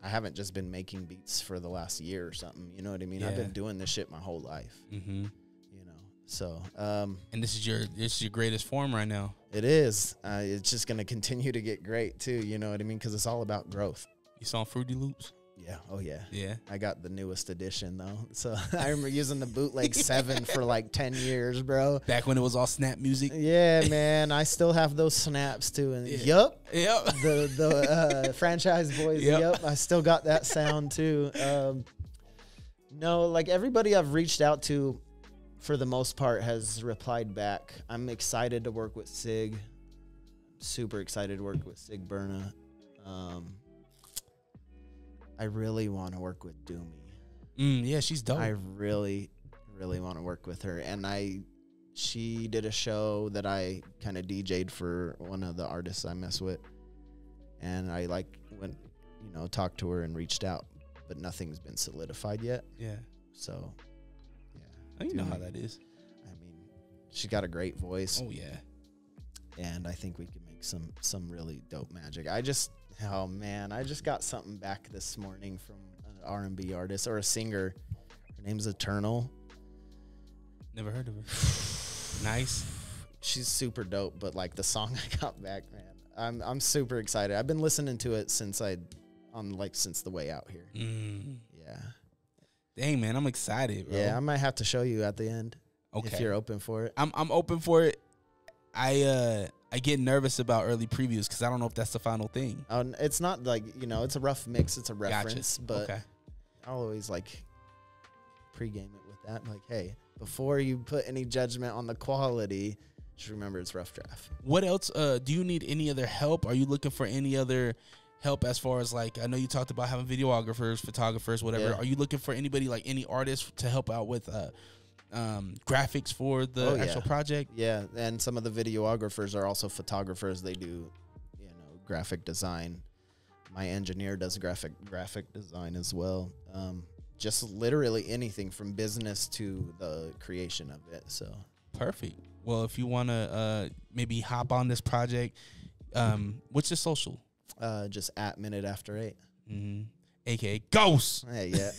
haven't just been making beats for the last year or something. You know what I mean? Yeah. I've been doing this shit my whole life. Mm-hmm. So, and this is your greatest form right now. It is. It's just going to continue to get great too. You know what I mean? Because it's all about growth. You saw Fruity Loops? Yeah. Oh, yeah. Yeah. I got the newest edition, though. So I remember using the bootleg 7 for like 10 years, bro. Back when it was all snap music. Yeah, man. I still have those snaps, too. And Yep. The franchise boys. Yep. I still got that sound, too. No, like everybody I've reached out to, for the most part, has replied back. I'm excited to work with Sig. Super excited to work with Sig Berna. I really want to work with Doomy. Yeah, she's dope. I really, really want to work with her. And she did a show that I kind of DJ'd for one of the artists I mess with. And I went, talked to her and reached out, but nothing's been solidified yet. Yeah. So, yeah. You know how that is. I mean, she's got a great voice. Oh, yeah. And I think we can make some really dope magic. I just got something back this morning from an R&B artist or a singer. Her name's Eternal. Never heard of her. Nice. She's super dope, but like the song I got back, man, I'm super excited. I've been listening to it since the way out here. Yeah. Dang, man, I'm excited, bro. Yeah, I might have to show you at the end. Okay. If you're open for it. I'm open for it. I get nervous about early previews because I don't know if that's the final thing. It's not like, it's a rough mix. It's a reference, but okay. I'll always pregame it with that. Like, hey, before you put any judgment on the quality, just remember it's rough draft. What else? Do you need any other help? Are you looking for any other help as far as I know you talked about having videographers, photographers, whatever. Yeah. Are you looking for anybody, any artists to help out with graphics for the actual project? Yeah, and some of the videographers are also photographers. They do, graphic design. My engineer does graphic design as well. Just literally anything from business to the creation of it. So perfect. Well, if you want to maybe hop on this project, what's your social? Just at Minute After 8. Mm-hmm. AKA Ghost. Hey, yeah.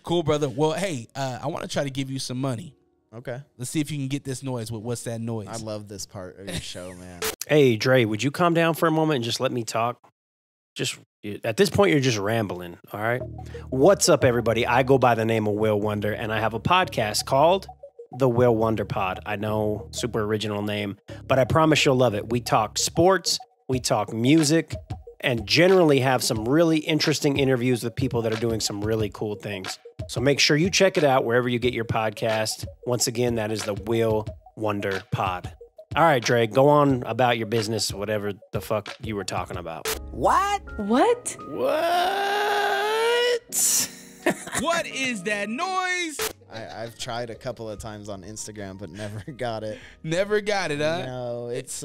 Cool, brother. Well, hey, I want to try to give you some money. Okay. Let's see if you can get this noise with What's That Noise. I love this part of your show, man. Hey, Dre, would you calm down for a moment and just let me talk? At this point, you're just rambling, all right? What's up, everybody? I go by the name of Will Wonder, and I have a podcast called The Will Wonder Pod. I know, super original name, but I promise you'll love it. We talk sports, we talk music, and generally have some really interesting interviews with people that are doing some really cool things. So make sure you check it out wherever you get your podcast. Once again, that is the Will Wonder Pod. All right, Dre, go on about your business, whatever the fuck you were talking about. What? What? What is that noise? I've tried a couple of times on Instagram, but never got it. Never got it, huh? No, it's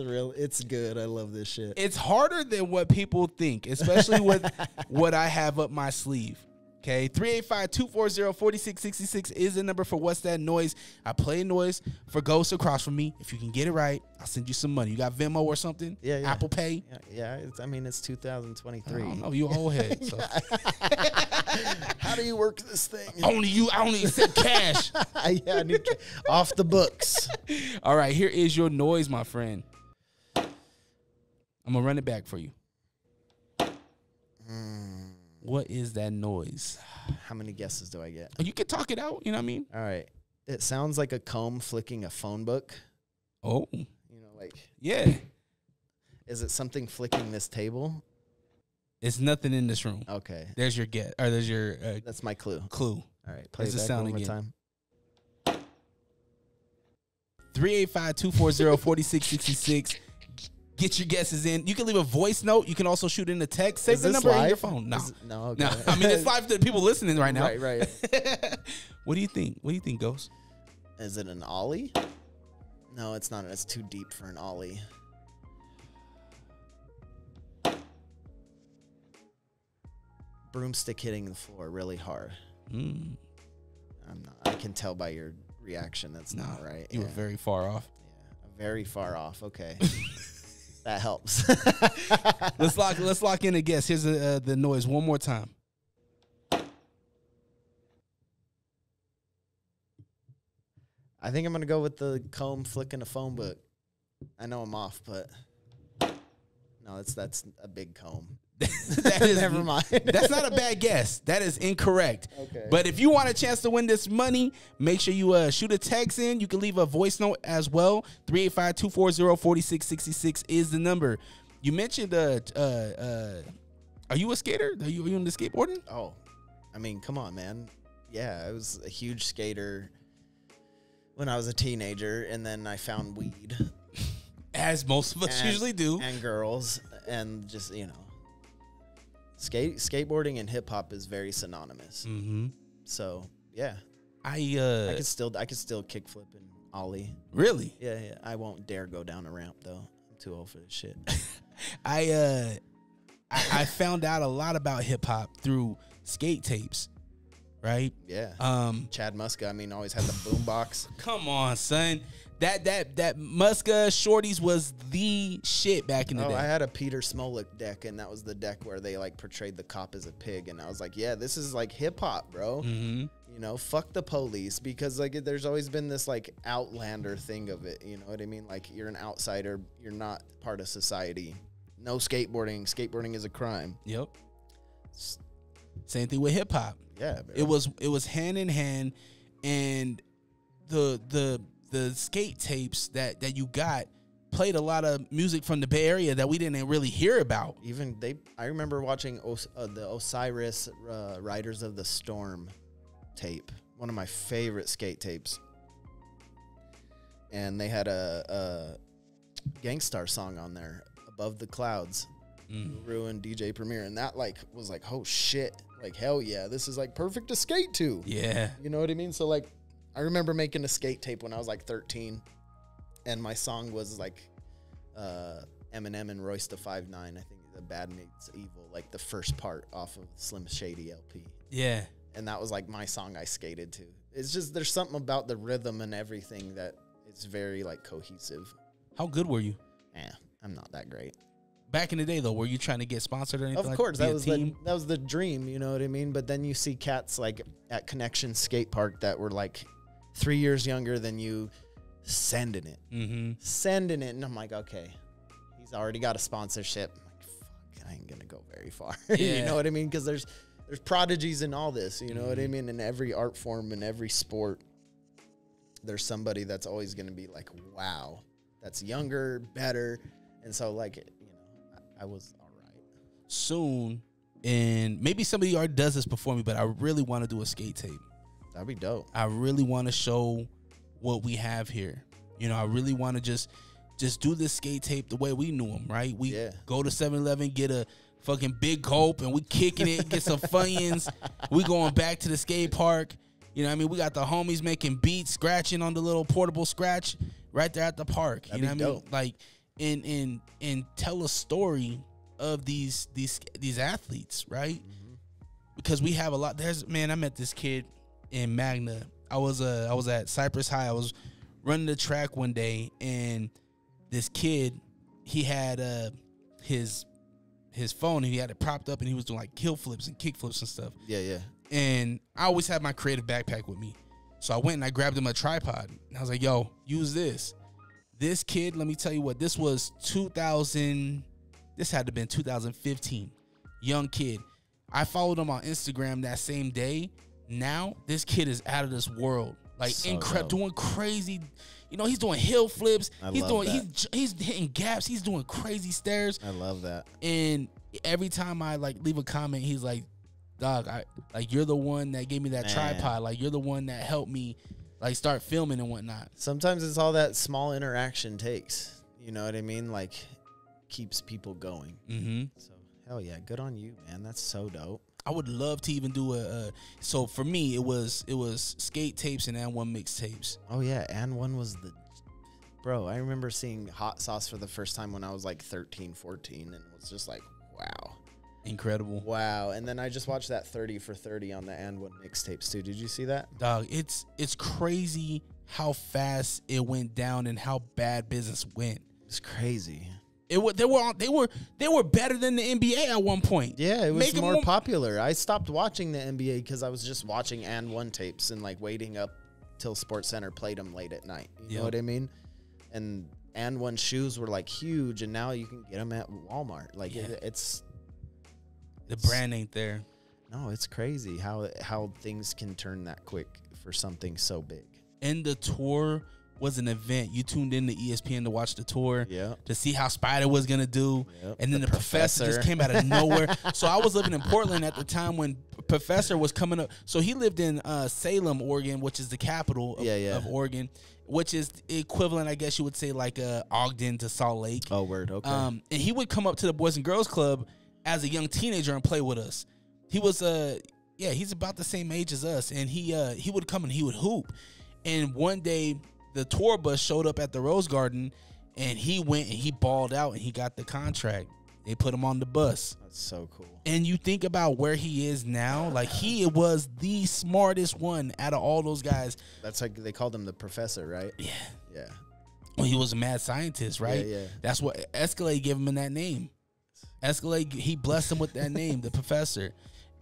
good. I love this shit. It's harder than what people think, especially with what I have up my sleeve. Okay, 385-240-4666 is the number for What's That Noise. I play noise for Ghost across from me. If you can get it right, I'll send you some money. You got Venmo or something? Yeah. Apple Pay? Yeah. It's 2023. I don't know. You old head. So. How do you work this thing? I only accept cash. Yeah, I need off the books. All right, here is your noise, my friend. I'm going to run it back for you. What is that noise? How many guesses do I get? You can talk it out. You know what I mean? All right. It sounds like a comb flicking a phone book. Oh. Yeah. Is it something flicking this table? It's nothing in this room. Okay. There's your guess. Or there's your that's my clue. Clue. All right. Play it back sound one more again. time. 385-240-4666. Get your guesses in. You can leave a voice note. You can also shoot in a text. Save the number in your phone. No. No, okay. No. I mean, it's live to the people listening right now. Right. What do you think? What do you think, Ghost? Is it an ollie? No, it's not. It's too deep for an ollie. Broomstick hitting the floor really hard. Mm. I can tell by your reaction that's not right. You were very far off. Yeah, very far off. Okay. That helps. Let's lock in a guess. Here's the noise one more time. I think I'm gonna go with the comb flicking a phone book. I know I'm off, but no, that's a big comb. That is, Never mind. That's not a bad guess. That is incorrect. Okay. But if you want a chance to win this money, make sure you shoot a text in. You can leave a voice note as well. 385-240-4666 is the number. You mentioned, are you a skater? Are you into skateboarding? Oh, I mean, come on, man. Yeah, I was a huge skater when I was a teenager, and then I found weed. As most of us usually do. And girls, and just, you know. Skateboarding and hip hop is very synonymous. Mm-hmm. So yeah, I could still kickflip and ollie. Really? Yeah. I won't dare go down a ramp though. I'm too old for this shit. I found out a lot about hip hop through skate tapes, right? Yeah. Chad Muska, I mean, always had the boombox. Come on, son. That Muska Shorties was the shit back in the day. I had a Peter Smolik deck, and that was the deck where they like portrayed the cop as a pig, and I was like, yeah, this is like hip hop, bro. Mm-hmm. You know, fuck the police, because like there's always been this like outlander thing of it. You know what I mean? Like you're an outsider, you're not part of society. No skateboarding. Skateboarding is a crime. Yep. Same thing with hip hop. Yeah, bro. It was hand in hand, and the skate tapes that you got played a lot of music from the Bay Area that we didn't really hear about. Even I remember watching the Osiris Riders of the Storm tape, one of my favorite skate tapes, and they had a Gangstar song on there, Above the Clouds, ruined DJ Premier, and that like was like, oh shit, like hell yeah, this is like perfect to skate to. Yeah, you know what I mean? So like, I remember making a skate tape when I was like 13, and my song was like Eminem and Royce da 5'9", I think, the Bad Meets Evil, like the first part off of Slim Shady LP. Yeah. And that was like my song I skated to. It's just, there's something about the rhythm and everything that it's very like cohesive. How good were you? I'm not that great. Back in the day, though, were you trying to get sponsored or anything? Of course, that was the dream, you know what I mean? But then you see cats like at Connection Skate Park that were like 3 years younger than you, sending it. And I'm like, okay, he's already got a sponsorship. I'm like, fuck, I ain't gonna go very far. Yeah. You know what I mean? Because there's prodigies in all this, you know what I mean? In every art form, in every sport, there's somebody that's always gonna be like, wow, that's younger, better. And so like, you know, I was all right. Soon, and maybe somebody already does this before me, but I really want to do a skate tape. That'd be dope. I really want to show what we have here. You know, I really want to just do this skate tape the way we knew them, right? We go to 7-Eleven, get a fucking big gulp, and we kicking it, get some Funyuns. We going back to the skate park. You know what I mean? We got the homies making beats, scratching on the little portable scratch right there at the park. That'd you know be what I mean? dope. Like, and tell a story of these athletes, right? Because we have a lot. I met this kid in Magna. I was at Cypress High. I was running the track one day, and this kid, he had his phone, and he had it propped up, and he was doing like kill flips and kick flips and stuff. Yeah. And I always had my creative backpack with me, so I went and I grabbed him a tripod, and I was like, "Yo, use this." This kid, let me tell you what, this was 2000. This had to have been 2015. Young kid. I followed him on Instagram that same day. Now this kid is out of this world, like So incredible, dope. doing crazy. You know, he's doing hill flips. He's love doing that. he's hitting gaps. He's doing crazy stairs. I love that. And every time I like leave a comment, he's like, "Dog, you're the one that gave me that Man. tripod. Like you're the one that helped me like start filming and whatnot." Sometimes it's all that small interaction takes. You know what I mean? Like, keeps people going. Mm-hmm. So, hell yeah, good on you, man. That's so dope. I would love to even do so for me, it was skate tapes and one mixtapes. Oh, yeah, and one was bro, I remember seeing Hot Sauce for the first time when I was like 13, 14, and was just like, wow. Incredible. Wow. And then I just watched that 30 for 30 on the and one mixtapes, too. Did you see that? Dog, it's crazy how fast it went down and how bad business went. It's crazy. They were better than the NBA at one point. Yeah, it was Making more popular. I stopped watching the NBA because I was just watching and one tapes and like waiting up till SportsCenter played them late at night. You know what I mean? And one shoes were like huge, and now you can get them at Walmart. Like it's The brand ain't there. No, it's crazy how things can turn that quick for something so big. And the tour was an event. You tuned in to ESPN to watch the tour, to see how Spider was gonna do, and then the professor just came out of nowhere. So I was living in Portland at the time when Professor was coming up. So he lived in Salem, Oregon, which is the capital of Oregon, which is equivalent, I guess you would say, like Ogden to Salt Lake. Oh, word, okay. And he would come up to the Boys and Girls Club as a young teenager and play with us. He was he's about the same age as us, and he would come and he would hoop. And one day, the tour bus showed up at the Rose Garden, and he went and he balled out and he got the contract. They put him on the bus. That's so cool. And you think about where he is now, like he was the smartest one out of all those guys. That's like they called him the professor, right? Yeah. Yeah. Well, he was a mad scientist, right? Yeah. That's what Escalade gave him in that name. Escalade, he blessed him with that name, the professor.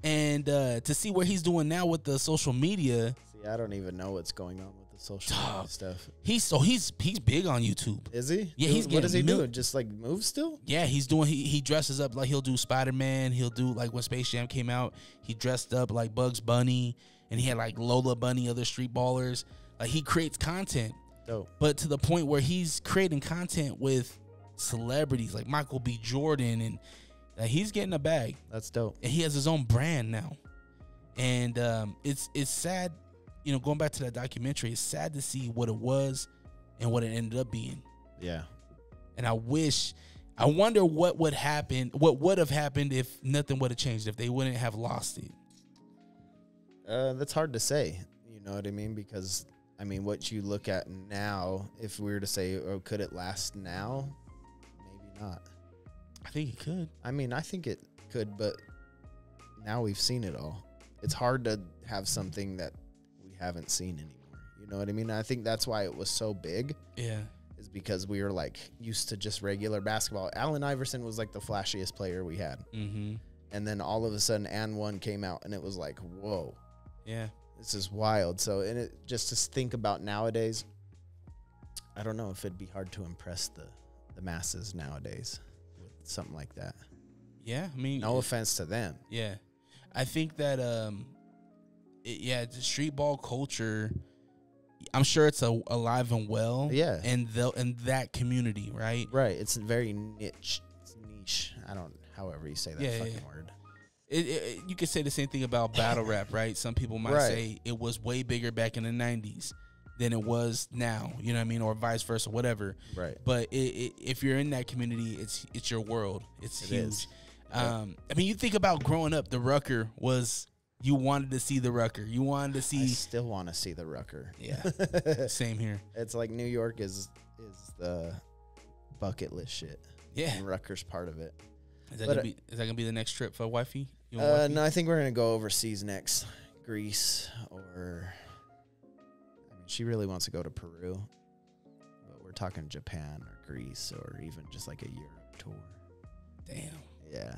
And to see what he's doing now with the social media. See, I don't even know what's going on with the social media stuff. He's big on YouTube. Is he? Yeah, he's what does he do? Just like move still? Yeah, he's doing. He dresses up like he'll do Spider-Man. He'll do like when Space Jam came out, he dressed up like Bugs Bunny, and he had like Lola Bunny, other street ballers. Like he creates content. Dope. But to the point where he's creating content with celebrities like Michael B. Jordan, and he's getting a bag. That's dope. And he has his own brand now. And it's sad, you know, going back to that documentary, it's sad to see what it was and what it ended up being. Yeah. And I wonder what would have happened if nothing would have changed, if they wouldn't have lost it. That's hard to say. You know what I mean? Because, I mean, what you look at now, if we were to say, oh, could it last now? Maybe not. I think it could. I mean, I think it could, but now we've seen it all. It's hard to have something that we haven't seen anymore. You know what I mean? I think that's why it was so big. Yeah. Is because we were like used to just regular basketball. Allen Iverson was like the flashiest player we had. Mm-hmm. And then all of a sudden And One came out and it was like, whoa. Yeah. This is wild. So, and it just to think about nowadays, I don't know if it'd be hard to impress the masses nowadays with something like that. Yeah, I mean, no offense to them. Yeah, I think that the street ball culture, I'm sure it's alive and well. Yeah, and that community, right? Right. It's very niche. It's niche. However you say that fucking word. You could say the same thing about battle rap, right? Some people might say it was way bigger back in the 90s than it was now, you know what I mean, or vice versa, whatever. Right. But if you're in that community, it's your world. It's huge. I mean, you think about growing up, the Rucker was, you wanted to see the Rucker. You wanted to see. I still want to see the Rucker. Yeah. Same here. It's like New York is the bucket list shit. Yeah. And Rutgers part of it. Is that gonna be the next trip for wifey? No, I think we're gonna go overseas next. Greece, or I mean, she really wants to go to Peru, but we're talking Japan or Greece or even just like a Europe tour. Damn. Yeah.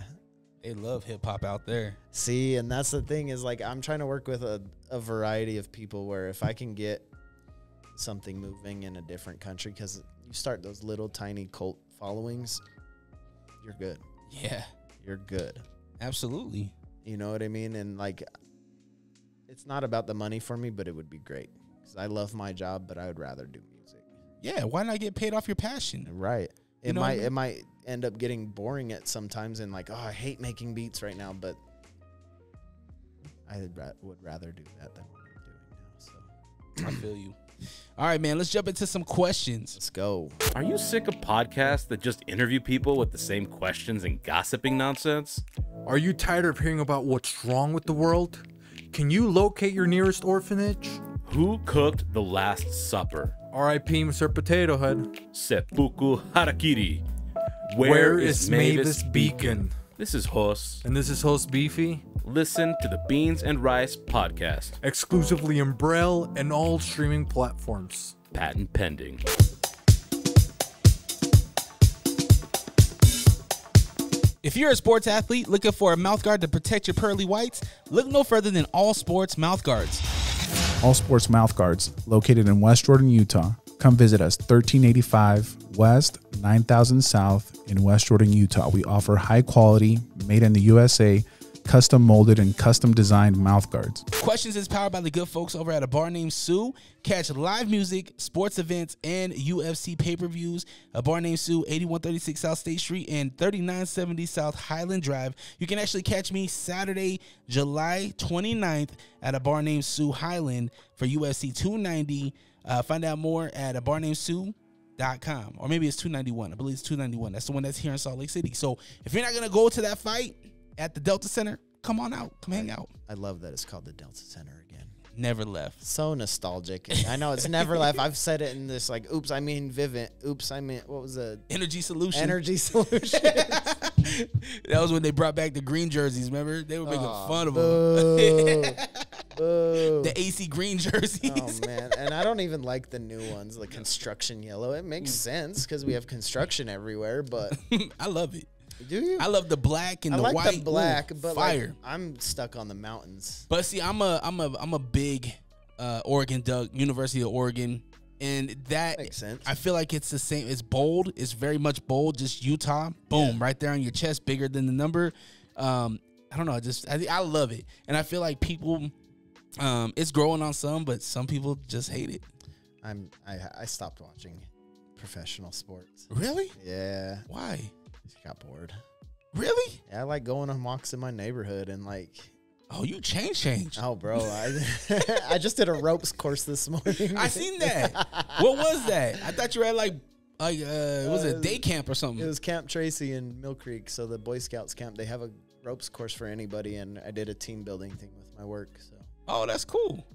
They love hip hop out there. See, and that's the thing is like I'm trying to work with a variety of people where if I can get something moving in a different country, because you start those little tiny cult followings, you're good. Yeah. You're good. Absolutely. You know what I mean? And like, it's not about the money for me, but it would be great because I love my job, but I would rather do music. Yeah. Why not get paid off your passion? Right. It might end up getting boring at sometimes and like, oh, I hate making beats right now, but I would rather do that than what I'm doing now. So I feel you. All right, man, let's jump into some questions. Let's go. Are you sick of podcasts that just interview people with the same questions and gossiping nonsense? Are you tired of hearing about what's wrong with the world? Can you locate your nearest orphanage? Who cooked the Last Supper? R.I.P. Mr. Potato Head. Seppuku Harakiri. Where is Mavis Beacon? This is Hos. And this is Host Beefy. Listen to the Beans and Rice podcast. Exclusively in Braille and all streaming platforms. Patent pending. If you're a sports athlete looking for a mouthguard to protect your pearly whites, look no further than All Sports Mouthguards. All Sports Mouthguards, located in West Jordan, Utah. Come visit us, 1385 West, 9000 South in West Jordan, Utah. We offer high quality, made in the USA custom molded and custom designed mouth guards. Questions is powered by the good folks over at a bar named Sue. Catch live music, sports events, and UFC pay-per-views. A bar named Sue, 8136 South State Street and 3970 South Highland Drive. You can actually catch me Saturday, July 29th at a bar named Sue Highland for UFC 290. Find out more at abarnamedSue.com, or maybe it's 291. I believe it's 291. That's the one that's here in Salt Lake City. So if you're not going to go to that fight at the Delta Center, come on out. Come hang out. I love that it's called the Delta Center again. Never left. So nostalgic. I know it's never left. I've said it in this, like, oops, I mean Vivint. Oops, I mean, what was it? Energy Solution. Energy Solution. That was when they brought back the green jerseys, remember? They were making fun of boo. them. Boo. The AC green jerseys. Oh, man. And I don't even like the new ones, the construction yellow. It makes sense because we have construction everywhere, but. I love it. Do you? I love the black and I the like white. the black, Ooh, but fire. like, I'm stuck on the mountains. But see, I'm a big Oregon Duck, University of Oregon, and that Makes sense. I feel like it's the same. It's bold. It's very much bold. Just Utah, boom, right there on your chest, bigger than the number. I don't know. I love it, and I feel like people, it's growing on some, but some people just hate it. I stopped watching professional sports. Really? Yeah. Why? I got bored. Really? Yeah, I like going on walks in my neighborhood and like. Oh, you changed. Oh, bro, I just did a ropes course this morning. I seen that. What was that? I thought you were at like was it day camp or something? It was Camp Tracy in Mill Creek. So the Boy Scouts camp, they have a ropes course for anybody, and I did a team building thing with my work. So. Oh, that's cool.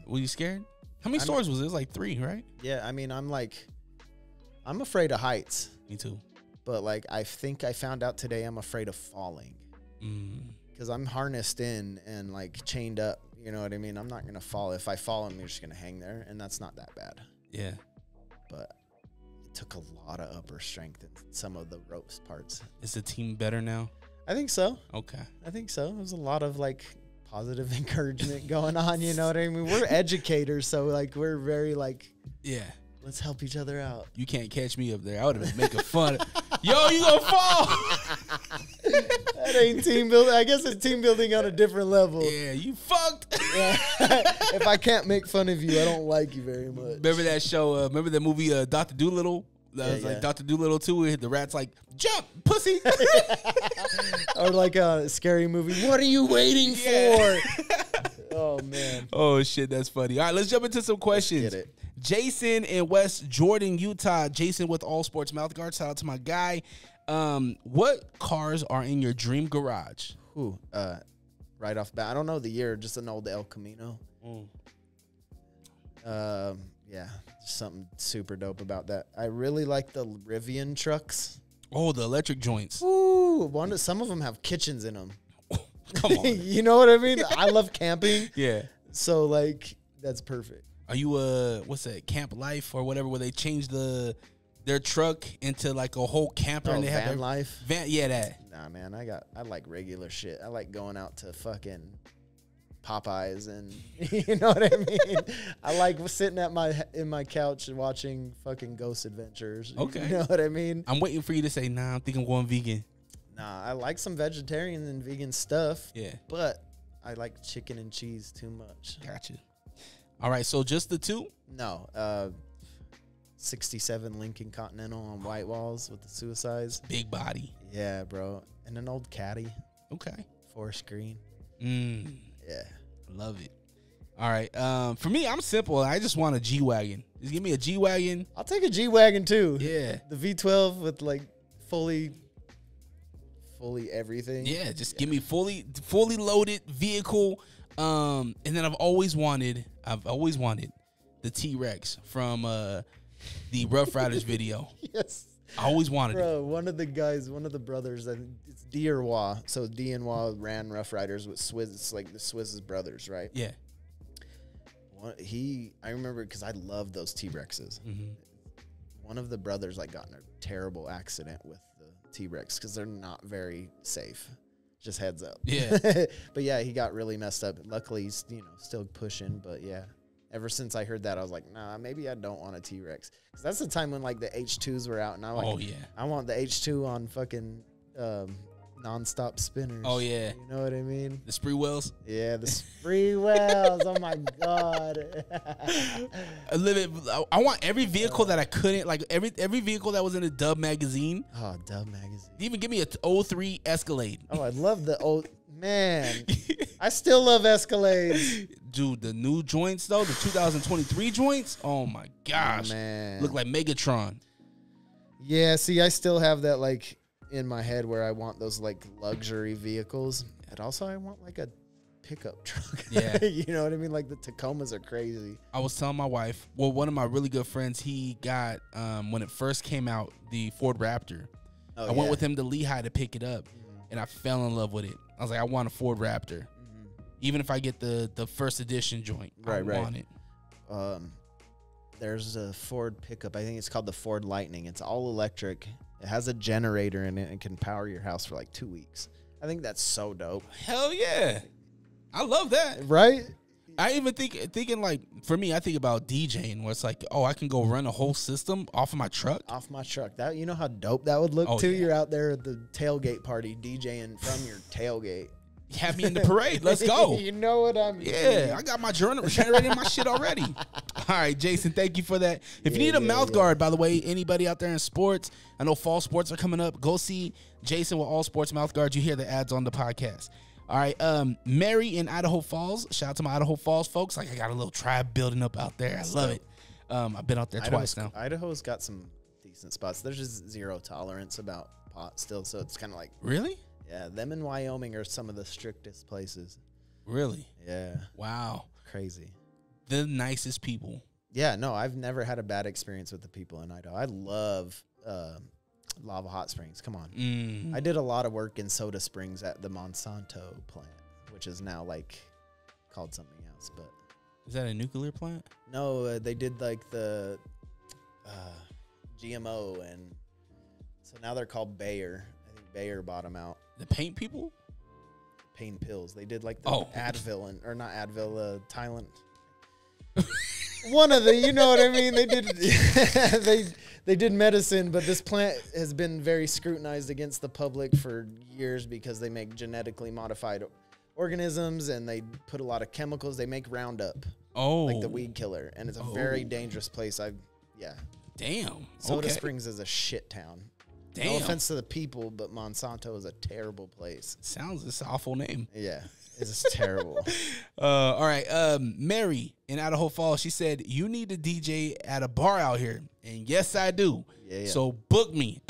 Were you scared? How many stories was it? It was like 3, right? Yeah, I mean, I'm afraid of heights. Me too. But like, I think I found out today I'm afraid of falling. Because I'm harnessed in and like chained up. You know what I mean? I'm not going to fall. If I fall, I'm just going to hang there. And that's not that bad. Yeah. But it took a lot of upper strength in some of the ropes parts. Is the team better now? I think so. Okay. I think so. There's a lot of like positive encouragement going on. You know what I mean? We're educators. So like, we're very like, yeah. Let's help each other out. You can't catch me up there. I would have been making fun. Yo, you gonna fall? That ain't team building. I guess it's team building on a different level. Yeah, you fucked. Yeah. If I can't make fun of you, I don't like you very much. Remember that show? Remember the movie Dr. Dolittle? That was like Dr. Dolittle 2. The rat's like, jump, pussy. Or like a scary movie. What are you waiting for? Oh, man. Oh, shit. That's funny. All right, let's jump into some questions. Let's get it. Jason in West Jordan, Utah. Jason with All Sports Mouth Guard. Shout out to my guy. What cars are in your dream garage? Ooh, right off the bat. I don't know the year. Just an old El Camino. Yeah, something super dope about that. I really like the Rivian trucks. Oh, the electric joints. Ooh, some of them have kitchens in them. Come on. You know what I mean? I love camping. Yeah. So, like, that's perfect. Are you what's that, Camp Life or whatever, where they change their truck into like a whole camper and they have van life? Yeah, that. Nah, man, I like regular shit. I like going out to fucking Popeyes and you know what I mean? I like sitting in my couch and watching fucking Ghost Adventures. Okay. You know what I mean? I'm waiting for you to say, nah, I think I'm going vegan. Nah, I like some vegetarian and vegan stuff. Yeah. But I like chicken and cheese too much. Gotcha. All right, so just the 2? No, 67 Lincoln Continental on white walls with the suicides. Big body. Yeah, bro. And an old caddy. Okay. Forest green. Yeah. Love it. All right. For me, I'm simple. I just want a G-Wagon. Just give me a G-Wagon. I'll take a G-Wagon too. Yeah. The V12 with like fully everything. Yeah, just give me fully loaded vehicle. And then I've always wanted the T-Rex from the Rough Riders video. Yes. I always wanted it. Bro, one of the brothers, it's DreRawka. So DreRawka ran Rough Riders with Swizz. It's like the Swizz's brothers, right? Yeah. I remember because I love those T-Rexes. Mm-hmm. One of the brothers like got in a terrible accident with the T-Rex because they're not very safe. Just heads up. Yeah. But yeah, he got really messed up. Luckily, he's still pushing. But yeah, ever since I heard that, I was like, nah, maybe I don't want a T-Rex. Because that's the time when like the H2s were out, and I like, oh yeah, I want the H2 on fucking nonstop spinners. Oh, yeah. You know what I mean? The spree wells. Yeah, the spree wells. Oh my god. I want every vehicle that I couldn't, like every vehicle that was in a Dub magazine. Oh, Dub magazine. Even give me a 03 Escalade. Oh, I love the old man. I still love Escalades. Dude, the new joints though, the 2023 joints. Oh my gosh, Man. look like Megatron. Yeah, see, I still have that like in my head where I want those like luxury vehicles, and also I want like a pickup truck. Yeah. You know what I mean? Like the Tacomas are crazy. I was telling my wife, well, one of my really good friends, he got when it first came out, the Ford Raptor. Oh, I went with him to Lehigh to pick it up, and I fell in love with it. I was like, I want a Ford Raptor. Even if I get the first edition joint, I want it. There's a Ford pickup. I think it's called the Ford Lightning. It's all electric. It has a generator in it and can power your house for like 2 weeks. I think that's so dope. Hell yeah. I love that. Right? I even thinking like, for me, I think about DJing where it's like, oh, I can go run a whole system off of my truck. Off my truck. That, you know how dope that would look Oh, too? yeah. You're out there at the tailgate party DJing from your tailgate. Have me in the parade. Let's go. You know what I mean? Yeah, I got my generating my shit already. All right, Jason, thank you for that. If you need a mouth guard, by the way, anybody out there in sports, I know fall sports are coming up. Go see Jason with All Sports Mouth Guards. You hear the ads on the podcast. All right, Mary in Idaho Falls. Shout out to my Idaho Falls folks. Like, I got a little tribe building up out there. I love it. I've been out there twice now. Idaho's got some decent spots. There's just zero tolerance about pot still, so it's kind of like, Really? yeah, them in Wyoming are some of the strictest places. Really? Yeah, Wow. crazy. The nicest people. Yeah, no, I've never had a bad experience with the people in Idaho. I love Lava Hot Springs. Come on. I did a lot of work in Soda Springs at the Monsanto plant, which is now like called something else. But Is that a nuclear plant? no, they did like the GMO, and so now they're called Bayer. I think Bayer bought them out. The paint people? Pain pills. They did like the Oh. Advil or not Advil, Thailand. One of the, you know what I mean? They did they did medicine, but this plant has been very scrutinized against the public for years because they make genetically modified organisms and they put a lot of chemicals. They make Roundup, Oh. like the weed killer, and it's a very dangerous place. Damn. Soda Okay. Springs is a shit town. No Damn. offense to the people, but Monsanto is a terrible place. Sounds this awful name. Yeah, it's just terrible. All right. Mary in Idaho Falls, she said, you need to DJ at a bar out here. And yes, I do. Yeah. So book me.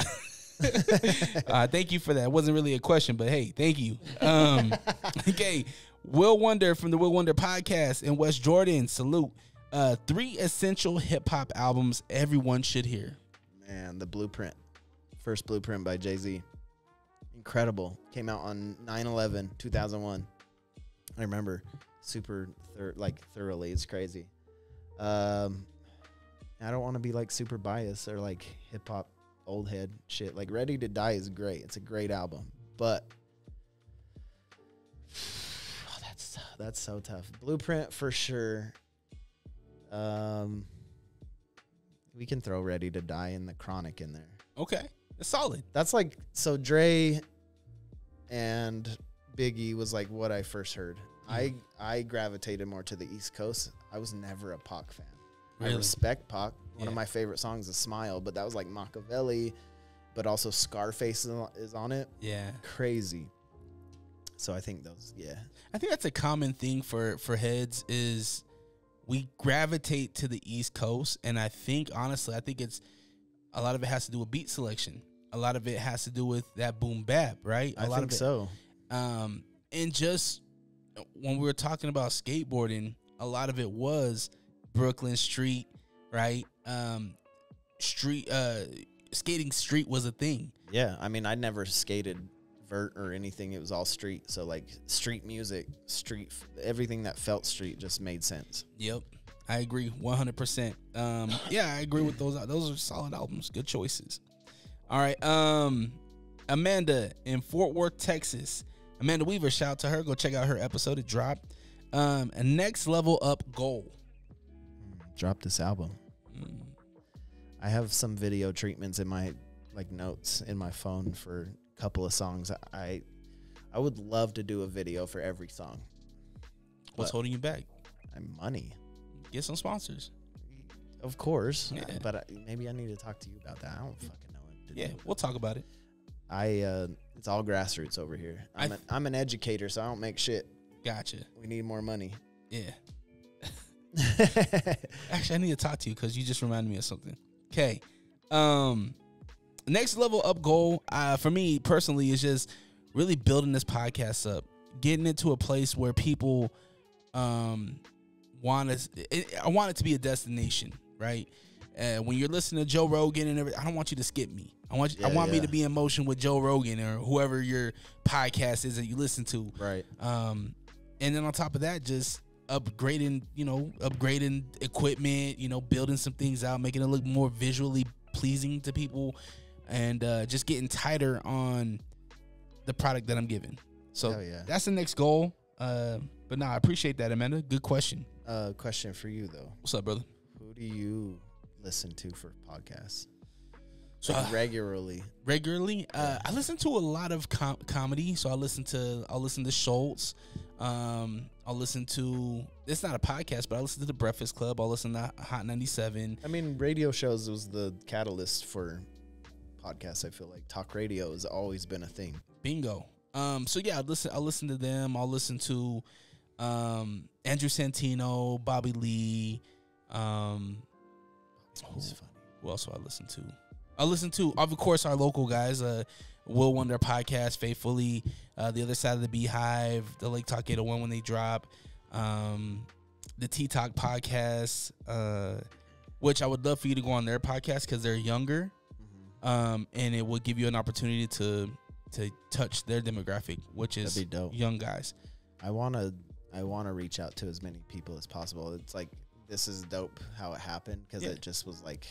Thank you for that. It wasn't really a question, but hey, thank you. Okay. Will Wonder from the Will Wonder podcast in West Jordan. Salute. 3 essential hip hop albums everyone should hear. Man, the Blueprint. First Blueprint by Jay-Z. Incredible. Came out on 9/11, 2001. I remember super thoroughly. It's crazy. I don't want to be like super biased or like hip hop old head shit. Like Ready to Die is great. It's a great album, but that's so tough. Blueprint for sure. We can throw Ready to Die and The Chronic in there. Okay. It's solid. That's like, so Dre and Biggie was like what I first heard. I gravitated more to the East Coast. I was never a Pac fan. Really? I respect Pac. One of my favorite songs is Smile, but that was like Machiavelli, but also Scarface is on it. Yeah. Crazy. So I think those, yeah. I think that's a common thing for heads is we gravitate to the East Coast. And I think, honestly, it's a lot of it has to do with beat selection. A lot of it has to do with that boom bap, right? I think so. And just when we were talking about skateboarding, a lot of it was Brooklyn street, right? Skating street was a thing. Yeah, I mean, I never skated vert or anything. It was all street. So like street music, everything that felt street just made sense. Yep. I agree 100%. Yeah, I agree with those. Those are solid albums. Good choices. All right. Amanda in Fort Worth, Texas. Amanda Weaver, shout out to her. Go check out her episode. It dropped. A next level up goal. Drop this album. I have some video treatments in my notes in my phone for couple of songs. I would love to do a video for every song. What's holding you back? Money. Get some sponsors. Of course. Yeah. But maybe I need to talk to you about that. I don't fucking know what to do. We'll talk about it. It's all grassroots over here. I'm an educator, so I don't make shit. Gotcha. We need more money. Yeah. Actually, I need to talk to you because you just reminded me of something. Okay. Next level up goal for me personally is just really building this podcast up, getting it to a place where people want us. I want it to be a destination, right? When you're listening to Joe Rogan and everything, I don't want you to skip me. I want me to be in motion with Joe Rogan or whoever your podcast is that you listen to. Right. And then on top of that, just upgrading equipment, building some things out, making it look more visually pleasing to people, and just getting tighter on the product that I'm giving. So that's the next goal. But I appreciate that, Amanda. Good question. Question for you though. What's up, brother? Who do you listen to for podcasts? So regularly. I listen to a lot of comedy. So I'll listen to Schultz. I'll listen to, it's not a podcast, but I listen to The Breakfast Club. I'll listen to Hot 97. I mean, radio shows was the catalyst for podcasts. I feel like talk radio has always been a thing. Bingo. So yeah, I'll listen to them. I'll listen to Andrew Santino, Bobby Lee. He's funny. Who else do I listen to? I listen to, of course, our local guys, Will Wonder Podcast, Faithfully, The Other Side of the Beehive, the Lake Talk 801 when they drop, the T-Talk Podcast, which I would love for you to go on their podcast because they're younger, and it will give you an opportunity to touch their demographic, which is young guys. I want to reach out to as many people as possible. It's like, this is dope how it happened because it just was like,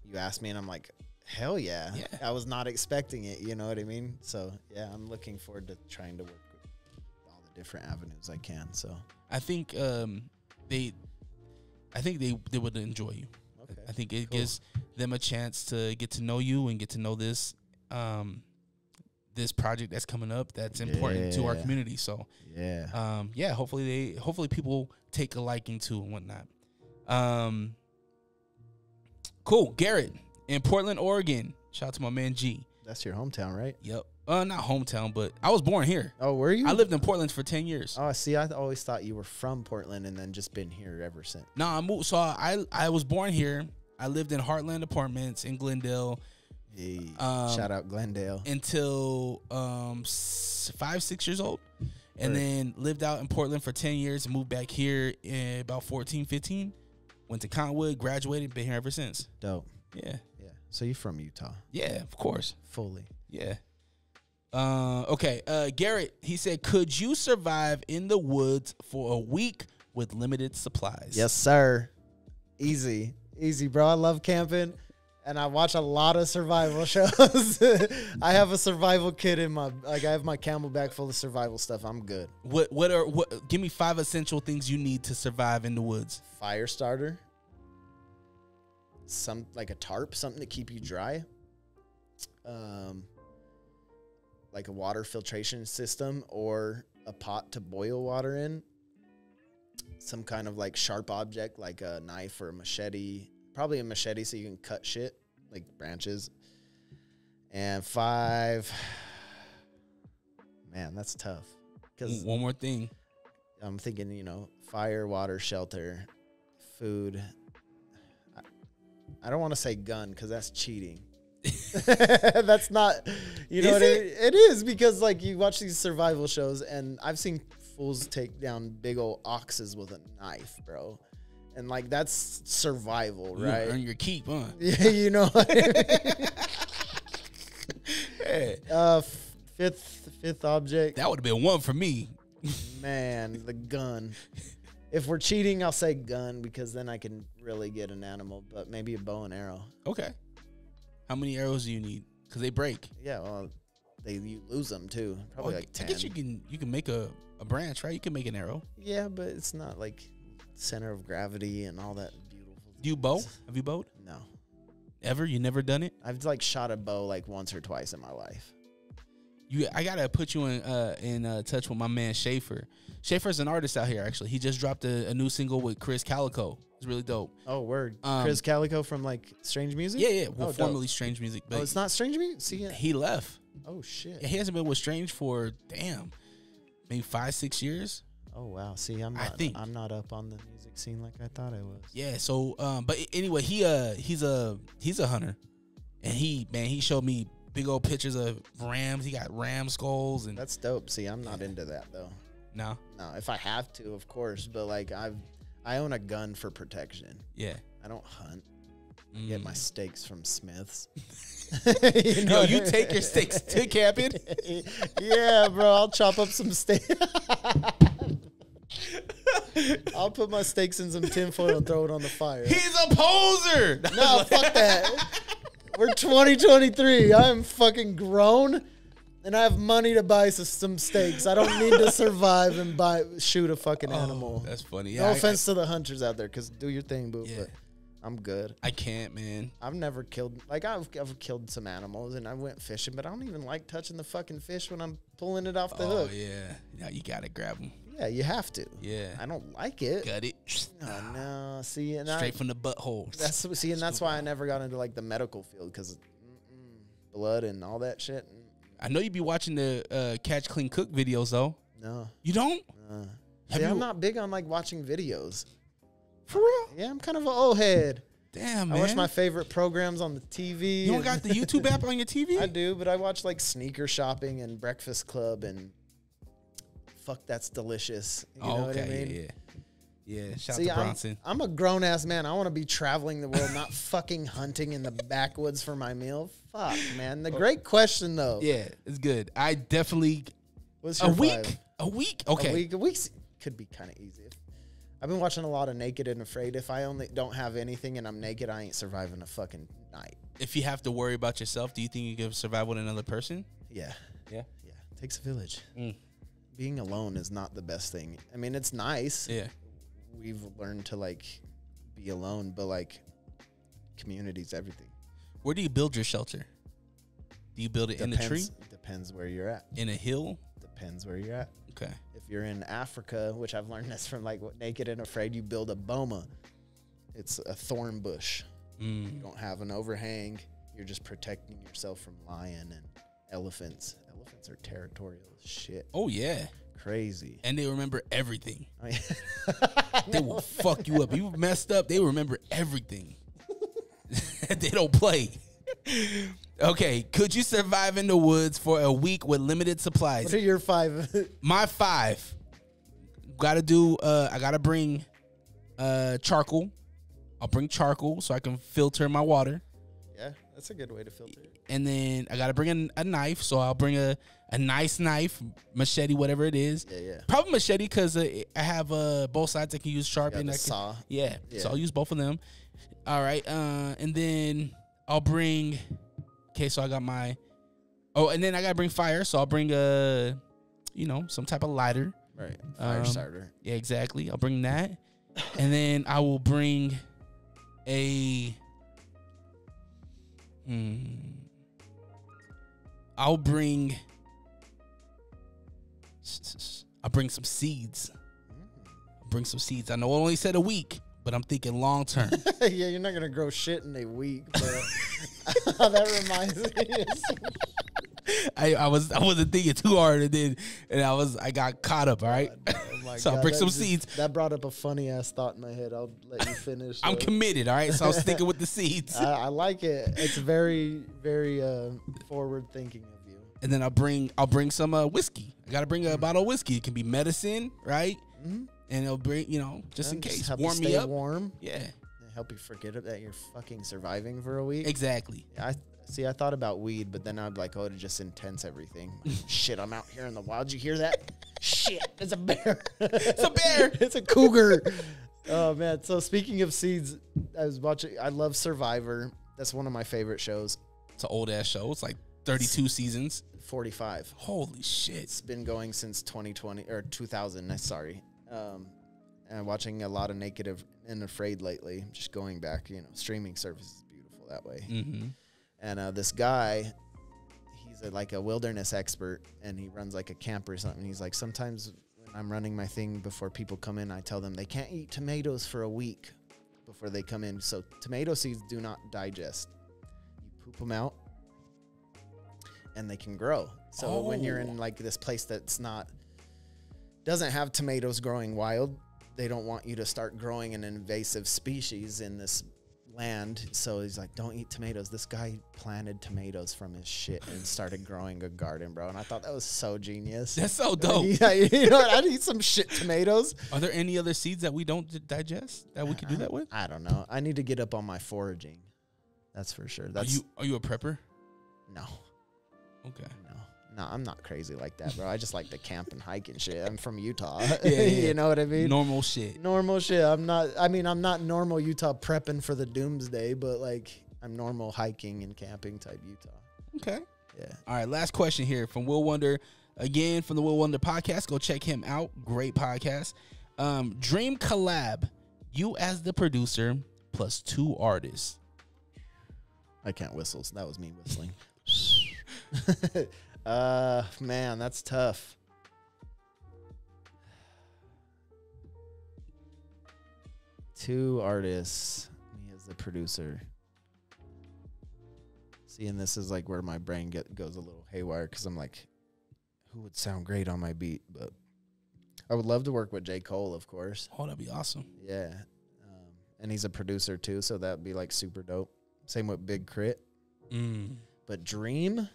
you asked me and I'm like, hell yeah. I was not expecting it. You know what I mean? So yeah, I'm looking forward to trying to work with all the different avenues I can. So I think they would enjoy you. Okay, I think it gives them a chance to get to know you and get to know this this project that's coming up that's important to our community. So hopefully people take a liking to and whatnot. Cool. Garrett in Portland, Oregon. Shout out to my man G. That's your hometown, right? Yep. Not hometown, but I was born here. Oh, were you? I lived in Portland for 10 years. Oh, see, I always thought you were from Portland and then just been here ever since. No, I moved. So I was born here. I lived in Heartland Apartments in Glendale. Hey, shout out Glendale. Until 5-6 years old. And then lived out in Portland for 10 years and moved back here in about 14, 15. Went to Conwood, graduated, been here ever since. Dope. Yeah. Yeah. So you're from Utah? Yeah, of course. Fully. Yeah. Okay. Garrett, he said, could you survive in the woods for a week with limited supplies? Yes, sir. Easy, bro. I love camping, and I watch a lot of survival shows. I have a survival kit in I have my Camelback full of survival stuff. I'm good. What? Give me 5 essential things you need to survive in the woods. Fire starter. Like a tarp, something to keep you dry. Like a water filtration system or a pot to boil water in. Some kind of like sharp object like a knife or a machete. Probably a machete so you can cut shit like branches. And 5, man, that's tough. 'Cause one more thing. I'm thinking, fire, water, shelter, food. I don't want to say gun because that's cheating. That's not, what I mean? It is because like you watch these survival shows and I've seen fools take down big old oxes with a knife, bro. And like that's survival, right? Earn your keep, huh? Yeah, you know. Fifth object. That would have been one for me. Man, the gun. If we're cheating, I'll say gun because then I can really get an animal, but maybe a bow and arrow. Okay. How many arrows do you need? Because they break. Yeah, well, you lose them too. Probably like 10. I guess you can make a branch, right? You can make an arrow. Yeah, but it's not like center of gravity and all that beautiful. Do you bow? Have you bowed? No. Ever? You never done it? I've like shot a bow like once or twice in my life. I gotta put you in touch with my man Schaefer. Schaefer's an artist out here. Actually, he just dropped a new single with Chris Calico. It's really dope. Oh, word. Chris Calico from like Strange Music? Yeah. Well, Oh, formerly Strange Music. But it's not Strange Music? See, he left. oh, shit. Yeah, he hasn't been with Strange for maybe 5-6 years. Oh, wow. See, I'm not up on the music scene like I thought I was. Yeah. So, but anyway, he's a hunter, and he showed me big old pictures of rams. He got ram skulls and That's dope. See, I'm not into that though. no. No, if I have to, of course, but like I own a gun for protection. Yeah. I don't hunt. I get my steaks from Smith's. Yo, you take your steaks to camping? Yeah, bro. I'll chop up some steak. I'll put my steaks in some tinfoil and throw it on the fire. He's a poser. No, fuck that. We're 2023. I'm fucking grown, and I have money to buy some steaks. I don't need to survive and shoot a fucking animal. That's funny. No offense to the hunters out there, because do your thing, boo. Yeah. But I'm good. I can't, man. I've never killed, like I've killed some animals, and I went fishing, but I don't even like touching the fucking fish when I'm pulling it off the hook. Yeah, you gotta grab them. Yeah, you have to. Yeah. I don't like it. Gut it. Oh, no. See, and Straight from the butthole. that's why I never got into like the medical field, because blood and all that shit. I know you be watching the Catch Clean Cook videos though. No. You don't? See, I'm not big on like watching videos. For real? Yeah, I'm kind of an old head. Damn, I man. watch my favorite programs on the TV. You don't got the YouTube app on your TV? I do, but I watch like Sneaker Shopping and Breakfast Club and Fuck That's Delicious. You know what I mean? Yeah, shout See, out to Bronson. I'm a grown ass man. I want to be traveling the world, not fucking hunting in the backwoods for my meal. Fuck, man. The great question though. Yeah, it's good. I definitely What's a your week. five? A week? Okay. A week could be kind of easy. I've been watching a lot of Naked and Afraid. If I only don't have anything and I'm naked, I ain't surviving a fucking night. If you have to worry about yourself, do you think you can survive with another person? Yeah. Yeah. Yeah. It takes a village. Being alone is not the best thing. I mean, it's nice. Yeah. We've learned to like be alone, but like community's everything. Where do you build your shelter? Do you build it in a tree? Depends where you're at. In a hill? Depends where you're at. Okay. If you're in Africa, which I've learned this from like Naked and Afraid, you build a boma. It's a thorn bush. You don't have an overhang. You're just protecting yourself from lion and elephants. Elephants are territorial as shit. Oh, yeah. Crazy. And they remember everything. I mean, They will fuck you up. You messed up, they remember everything. They don't play. Okay, could you survive in the woods for a week with limited supplies? what are your five? My 5. I gotta bring charcoal. I'll bring charcoal so I can filter my water. Yeah, that's a good way to filter it. And then I gotta bring a knife, so I'll bring a nice knife, machete, whatever it is. Yeah. Probably machete, because I have both sides I can use sharp. Got And the I can, saw. Yeah, Yeah. so I'll use both of them. All right, and then I'll bring. Okay, so I got my. Oh, and then I gotta bring fire, so I'll bring some type of lighter. Right, fire starter. Yeah, exactly. I'll bring that, and then I will bring I'll bring some seeds. Bring some seeds. I know I only said a week, but I'm thinking long term. Yeah, you're not gonna grow shit in a week, but that reminds me. I wasn't thinking too hard, and I got caught up. All right, Oh so I'll bring some seeds. That brought up a funny ass thought in my head. I'll let you finish. I'm committed. All right, so I'm sticking with the seeds. I like it. It's very, very forward thinking of you. And then I'll bring some whiskey. I gotta bring a bottle of whiskey. It can be medicine, right? Mm-hmm. And it'll bring just in case, help warm you me stay up. warm. Yeah, Help you forget that you're fucking surviving for a week. exactly. I thought about weed, but then I'd be like, oh, it just intense everything. Shit, I'm out here in the wild. Did you hear that? Shit, it's a bear. It's a bear. It's a cougar. Oh man. So speaking of seeds, I love Survivor. That's one of my favorite shows. It's an old ass show. It's like 32 seasons. 45. Holy shit. It's been going since 2020 or 2000. Sorry. And I'm watching a lot of Naked and Afraid lately. Just going back, streaming service is beautiful. people that way. Mm-hmm. And this guy, he's like a wilderness expert, and he runs like a camp or something. He's like, sometimes when I'm running my thing before people come in, I tell them they can't eat tomatoes for a week before they come in. So tomato seeds do not digest. You poop them out, and they can grow. So when you're in like this place that's doesn't have tomatoes growing wild, they don't want you to start growing an invasive species in this land. So he's like, don't eat tomatoes. This guy planted tomatoes from his shit and started growing a garden, bro. And I thought that was so genius. That's so dope. Yeah, you know what? I'd eat some shit tomatoes. Are there any other seeds that we don't digest that we could do that with? I don't know. I need to get up on my foraging. That's for sure. Are you a prepper? No. Okay. No, I'm not crazy like that, bro. I just like to camp and hike and shit. I'm from Utah. Yeah. You know what I mean? Normal shit. Normal shit. I'm not normal Utah prepping for the doomsday, but like I'm normal hiking and camping type Utah. Okay. Yeah. All right, last question here from Will Wonder. Again, from the Will Wonder podcast. Go check him out. Great podcast. Dream collab. You as the producer plus 2 artists. I can't whistle, so that was me whistling. Man, that's tough. Two artists, me as the producer. See, and this is like where my brain goes a little haywire because I'm like, who would sound great on my beat? But I would love to work with J. Cole, of course. Oh, that'd be awesome. Yeah. And he's a producer too, so that'd be like super dope. Same with Big Crit. But Dream,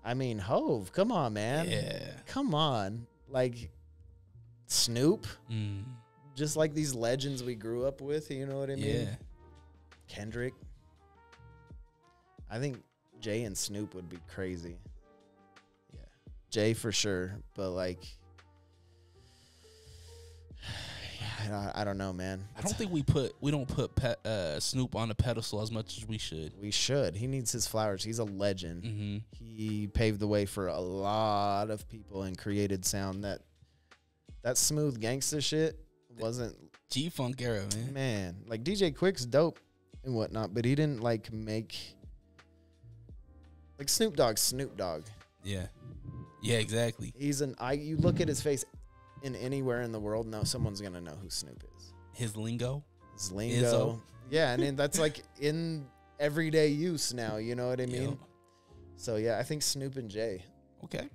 I mean, Hove, come on, man. Yeah. Come on. Like Snoop, Mm. just like these legends we grew up with, you know what I mean? Yeah. Kendrick. I think Jay and Snoop would be crazy. Yeah. Jay for sure, but like, I don't know, man. I don't think we don't put Snoop on a pedestal as much as we should. We should. He needs his flowers. He's a legend. Mm-hmm. He paved the way for a lot of people and created sound that smooth gangster shit wasn't. G-Funk era, man. Man, like DJ Quick's dope and whatnot, but he didn't like make like Snoop Dogg. Yeah. Yeah, exactly. You look at his face in anywhere in the world, no, someone's gonna know who Snoop is. His lingo. His lingo. Izzo. Yeah, and then that's like in everyday use now, you know what I mean? Yep. So yeah, I think Snoop and Jay. Okay.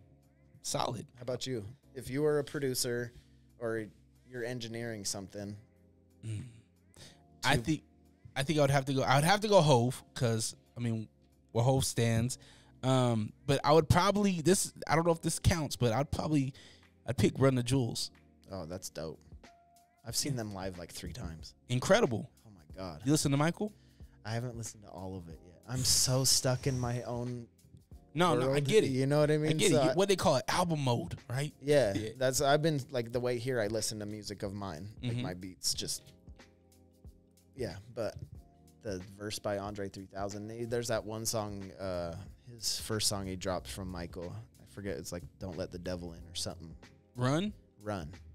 Solid. How about you? If you were a producer or you're engineering something, I think I would have to go Hove because I mean where Hove stands. But I would probably I don't know if this counts, but I'd pick Run the Jewels. oh, that's dope. I've seen them live like 3 times. Incredible. Oh my God. You listen to Michael? I haven't listened to all of it yet. I'm so stuck in my own No, I world, get it. You know what I mean? I get So it. What they call it, album mode, right? Yeah, Yeah. I've been like the way here I listen to music of mine, like Mhm. my beats just, yeah. But the verse by Andre 3000, there's that one song, his first song he dropped from Michael. I forget. It's like "Don't Let the Devil In" or something. Run,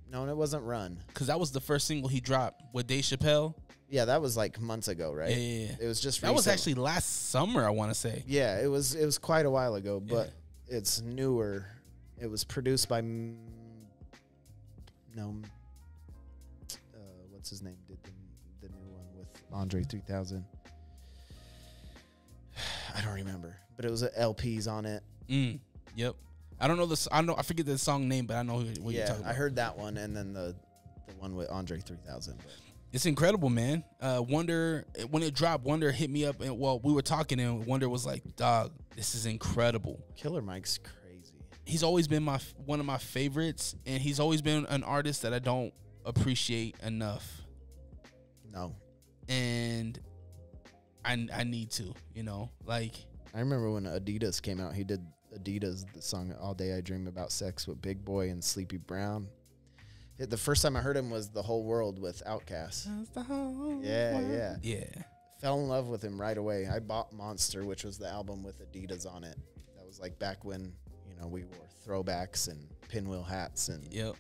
No, it wasn't Run. because that was the first single he dropped with Dave Chappelle. Yeah, that was like months ago, right? Yeah. It was just That was recent. actually last summer, I want to say. Yeah, it was quite a while ago, but Yeah. it's newer. It was produced by what's his name did the new one with Andre 3000. I don't remember, but it was LPs on it. Yep. I don't know this. I forget the song name, but I know what you're Yeah, talking about. I heard that one, and then the one with Andre 3000. But It's incredible, man. Wonder, when it dropped, Wonder hit me up, and we were talking, and Wonder was like, "Dog, this is incredible." Killer Mike's crazy. He's always been one of my favorites, and he's always been an artist that I don't appreciate enough. No, And I need to, like. I remember when Adidas came out. He did Adidas, the song "All Day I Dream About Sex" with Big Boy and Sleepy Brown. The first time I heard him was "The Whole World" with Outkast. Yeah. Fell in love with him right away. I bought Monster, which was the album with Adidas on it. That was like back when we wore throwbacks and pinwheel hats and Yep.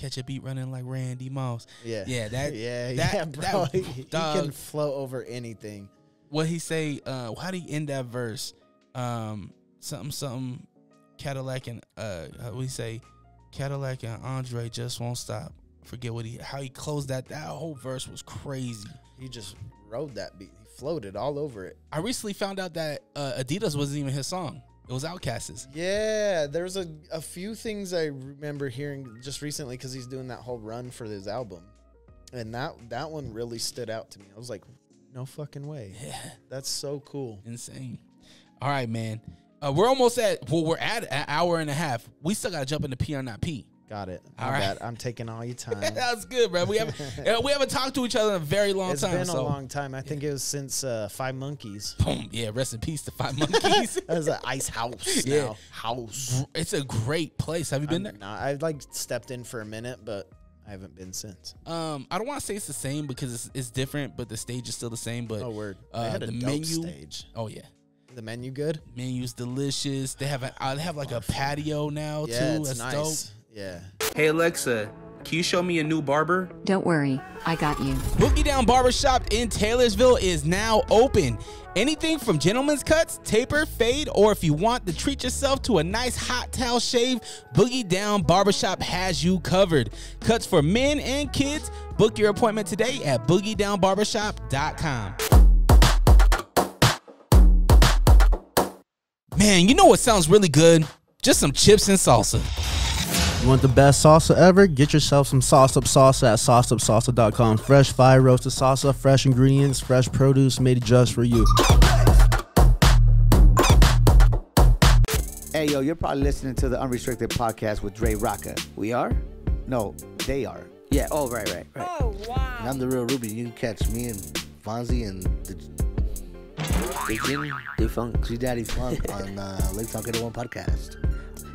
catch a beat running like Randy Moss. Yeah. Yeah, that bro. that- He dog. can flow over anything. What he say, how do he end that verse? Something Cadillac and how we say Cadillac and Andre just won't stop. Forget how he closed that whole verse was crazy. He just rode that beat. He floated all over it. I recently found out that Adidas wasn't even his song. It was Outkast's. Yeah, there's a few things I remember hearing just recently because he's doing that whole run for his album. And that one really stood out to me. I was like, no fucking way. Yeah. That's so cool. Insane. All right, man. We're almost we're at an hour and a half. We still got to jump into P or Not P. Got it. All My right. bad. I'm taking all your time. That was good, bro. We haven't talked to each other in a very long It's time. been a long time. I think it was since Five Monkeys. Boom. Yeah, rest in peace to Five Monkeys. That was an ice house. Yeah. Now. House. It's a great place. Have you been there? Nah, I like stepped in for a minute, but I haven't been since. I don't want to say it's the same because it's different, but the stage is still the same. But Oh, word. They had a the dope menu stage. Oh yeah, The menu good? menu's delicious. They have like a patio now Yeah, too. it's That's nice. dope. Yeah. Hey Alexa, can you show me a new barber? Don't worry, I got you. Boogie Down Barbershop in Taylorsville is now open. Anything from gentleman's cuts, taper, fade, or if you want to treat yourself to a nice hot towel shave, Boogie Down Barbershop has you covered. Cuts for men and kids. Book your appointment today at boogiedownbarbershop.com. Man, you know what sounds really good? Just some chips and salsa. You want the best salsa ever? Get yourself some Sauce Up Salsa at sauceupsalsa.com. Fresh fire roasted salsa, fresh ingredients, fresh produce made just for you. Hey, yo, you're probably listening to the Unrestricted podcast with DreRawka. We are? No, they are. Yeah, oh, right. Oh, wow. And I'm the real Ruby. You can catch me and Fonzie and the Funk. G Daddy Funk on Lake Talk 801 podcast.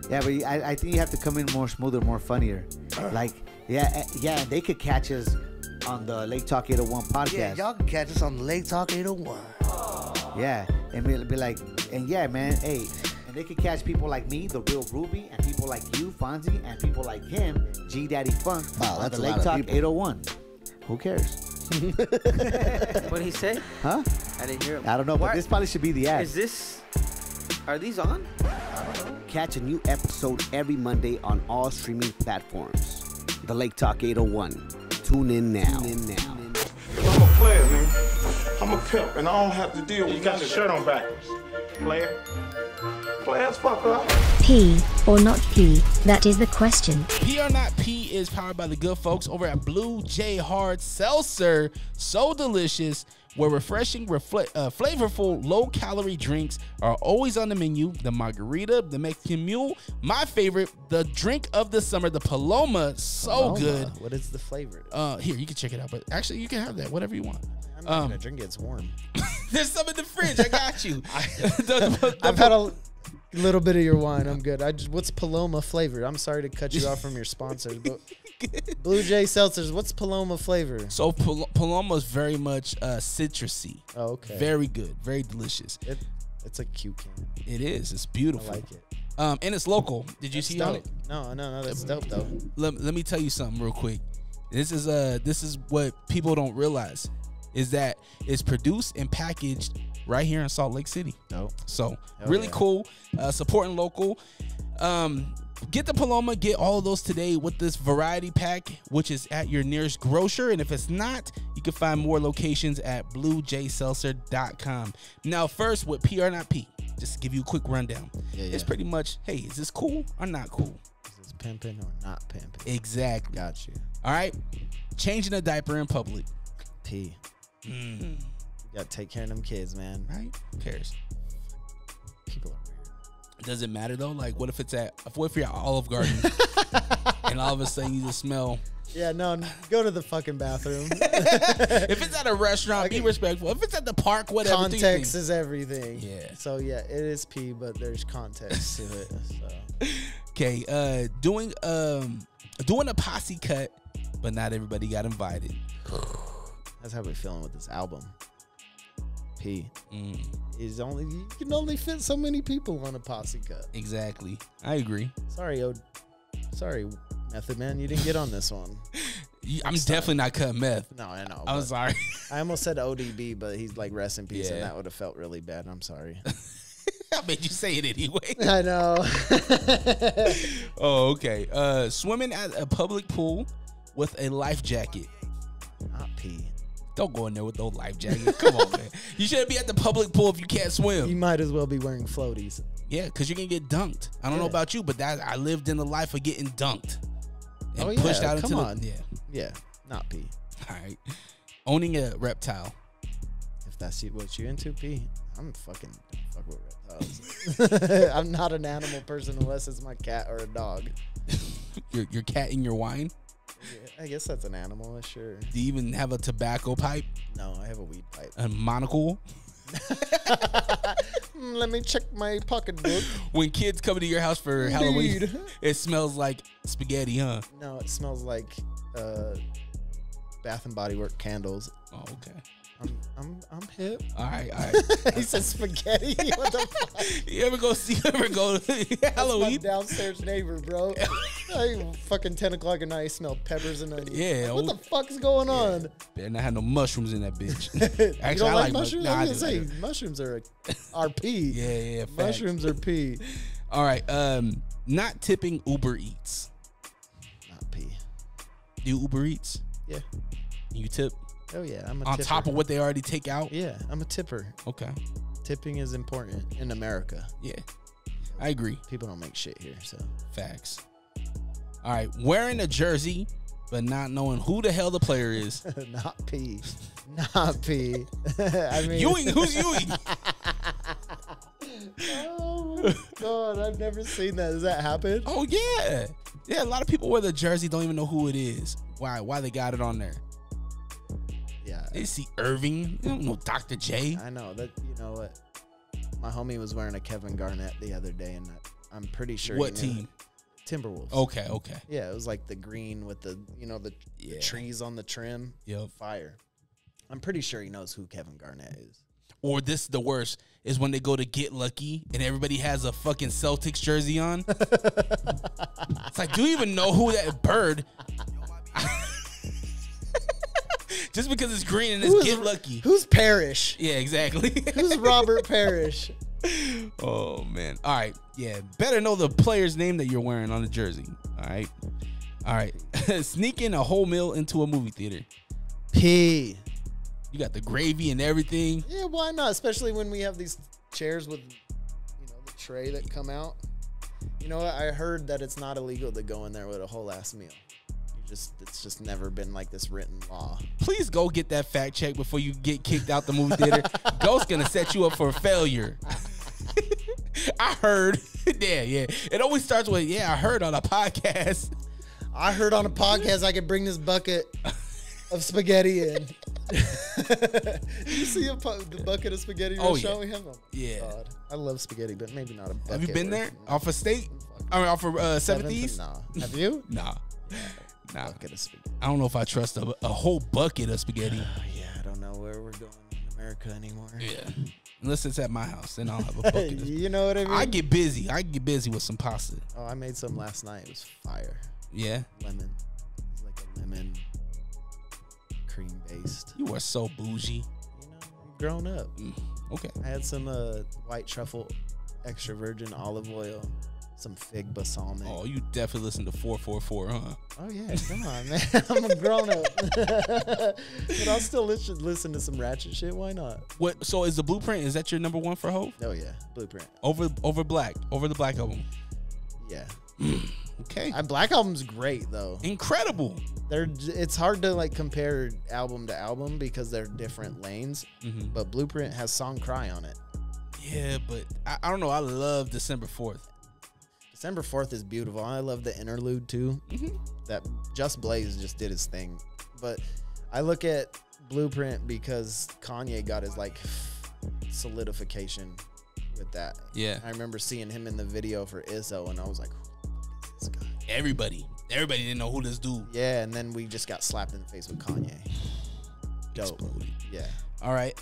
Yeah, but I think you have to come in more smoother, more funnier. Like, yeah, they could catch us on the Lake Talk 801 podcast. Yeah, y'all can catch us on Lake Talk 801. Yeah, and be like, and yeah, man, hey, and they could catch people like me, the real Ruby, and people like you, Fonzie, and people like him, G Daddy Funk, Wow, on that's the a lot Lake of Talk people. 801. Who cares? What did he say? Huh? I didn't hear him. I don't know, but Why- this probably should be the ad. Are these on? Catch a new episode every Monday on all streaming platforms. The Lake Talk 801. Tune in now. I'm a player, man. I'm a pimp, and I don't have to deal with. You got your shirt on backwards, player. Players, fuck up. P or not P? That is the question. P or Not P is powered by the good folks over at Blue J Hard Seltzer. So delicious, where refreshing, flavorful, low-calorie drinks are always on the menu. The margarita, the Mexican mule, my favorite, the drink of the summer, the Paloma. So good. What is the flavor? Here, you can check it out. But actually, you can have that, whatever you want. I'm not gonna drink it. It's warm. There's some in the fridge. I got you. I've had a little bit of your wine. I'm good. What's Paloma flavored? I'm sorry to cut you off from your sponsors, but Blue Jay Seltzers, what's Paloma flavor? So Paloma is very much citrusy. Oh, okay. Very good. Very delicious. It's a cute can. It is. It's beautiful. I like it. And it's local. Did you That's see on dope. it? No, that's dope though. Let me tell you something real quick. This is what people don't realize is that it's produced and packaged right here in Salt Lake City. Dope. So really cool. Supporting local. Get the Paloma, get all of those today with this variety pack, which is at your nearest grocer. And if it's not, you can find more locations at bluejseltzer.com. Now, first with P or Not P, just to give you a quick rundown. It's pretty much, hey, is this cool or not cool? Is this pimping or not pimping? Exactly. Got you. All right. Changing a diaper in public. P. You gotta take care of them kids, man. Right? Who cares? People are weird. Does it matter though? Like, what if you're at Olive Garden and all of a sudden you just smell? Yeah, no, go to the fucking bathroom. If it's at a restaurant, be respectful. If it's at the park, whatever. Context is everything. Yeah. So yeah, it is P, but there's context to it. So. Okay, doing a posse cut, but not everybody got invited. That's how we're feeling with this album. P is only, you can only fit so many people on a posse cut. Exactly, I agree. Sorry, Method Man, you didn't get on this one. I'm definitely not cutting meth. No, I know. I'm sorry. I almost said ODB, but he's like rest in peace, and that would have felt really bad. I'm sorry. I made you say it anyway. I know. Oh, okay. Swimming at a public pool with a life jacket. Not pee. Don't go in there with no life jacket. Come on, man. You shouldn't be at the public pool if you can't swim. You might as well be wearing floaties. Yeah, because you're going to get dunked. I don't know about you, but I lived in the life of getting dunked. And pushed out into the... Yeah, not pee. All right. Owning a reptile. If that's what you're into, pee. I'm fucking fuck with reptiles. I'm not an animal person unless it's my cat or a dog. Your cat in your wine? Yeah, I guess that's an animal, sure. Do you even have a tobacco pipe? No, I have a weed pipe. A monocle? Let me check my pocketbook. When kids come to your house for Halloween, it smells like spaghetti, huh? No, it smells like Bath and Body Works candles. Oh, okay. I'm hip. All right, all right. He said spaghetti. What the fuck? You ever go to Halloween? That's my downstairs neighbor, bro. Fucking 10 o'clock at night, I smell peppers and onions. Yeah. What the fuck's going on? Better not have no mushrooms in that bitch. Actually, you don't like mushrooms? Nah, I was gonna say mushrooms are pee. Yeah. Mushrooms are pee. All right. Not tipping Uber Eats. Not pee. Do Uber Eats? Yeah. You tip? Oh yeah, I'm a on tipper. top of what they already take out. Yeah, I'm a tipper. Okay. Tipping is important in America. Yeah, I agree. People don't make shit here, so facts. All right, wearing a jersey but not knowing who the hell the player is. Not P. Not P. I mean, Ewing, who's Ewing? Oh my God, I've never seen that. Does that happen? Oh yeah, yeah. A lot of people wear the jersey, don't even know who it is. Why they got it on there? Yeah, they see Irving. You don't know Dr. J. I know that. You know what? My homie was wearing a Kevin Garnett the other day, and I'm pretty sure. What team? Timberwolves. Okay. Yeah, it was like the green with the the trees on the trim. Yep. Fire. I'm pretty sure he knows who Kevin Garnett is. Or this is the worst, is when they go to Get Lucky and everybody has a fucking Celtics jersey on. It's like, do you even know who that bird? Just because it's green and it's Get Lucky. Who's Parrish? Yeah, exactly. Who's Robert Parrish? Oh, man. All right. Yeah. Better know the player's name that you're wearing on the jersey. All right. Sneaking a whole meal into a movie theater. P. You got the gravy and everything. Yeah, why not? Especially when we have these chairs with, the tray that come out. You know what? I heard that it's not illegal to go in there with a whole ass meal. It's just never been like this written law. Please go get that fact check before you get kicked out the movie theater. Ghost's gonna set you up for failure. I heard. Yeah. It always starts with, I heard on a podcast. I heard on a podcast I could bring this bucket of spaghetti in. You see the bucket of spaghetti you're showing him? Oh, yeah. God. I love spaghetti, but maybe not a bucket. Have you been there? Off of State? I mean, off of 70s? Nah. Have you? Nah. Bucket of spaghetti. I don't know if I trust a whole bucket of spaghetti. I don't know where we're going in America anymore. Yeah. Unless it's at my house, then I'll have a bucket. You know what I mean? I get busy. with some pasta. Oh, I made some last night. It was fire. Yeah? Lemon. It was like a lemon cream based. You are so bougie. I'm grown up. Okay. I had some white truffle extra virgin olive oil. Some fig balsamic. Oh, you definitely listen to 444, huh? Oh, yeah. Come on, man. I'm a grown up. But I'll still listen to some ratchet shit. Why not? What? So is the Blueprint, is that your number one for Hov? Oh, yeah. Blueprint. Over the Black Album? Yeah. Okay. Black Album's great, though. Incredible. It's hard to compare album to album because they're different lanes. Mm-hmm. But Blueprint has Song Cry on it. Yeah, but I don't know. I love December 4th. December 4th is beautiful. I love the interlude too. Mm-hmm. That Just Blaze just did his thing. But I look at Blueprint because Kanye got his solidification with that. Yeah. I remember seeing him in the video for Izzo and I was like, who is this guy? Everybody didn't know who this dude. Yeah, and then we just got slapped in the face with Kanye. Dope. Exploded. Yeah. All right.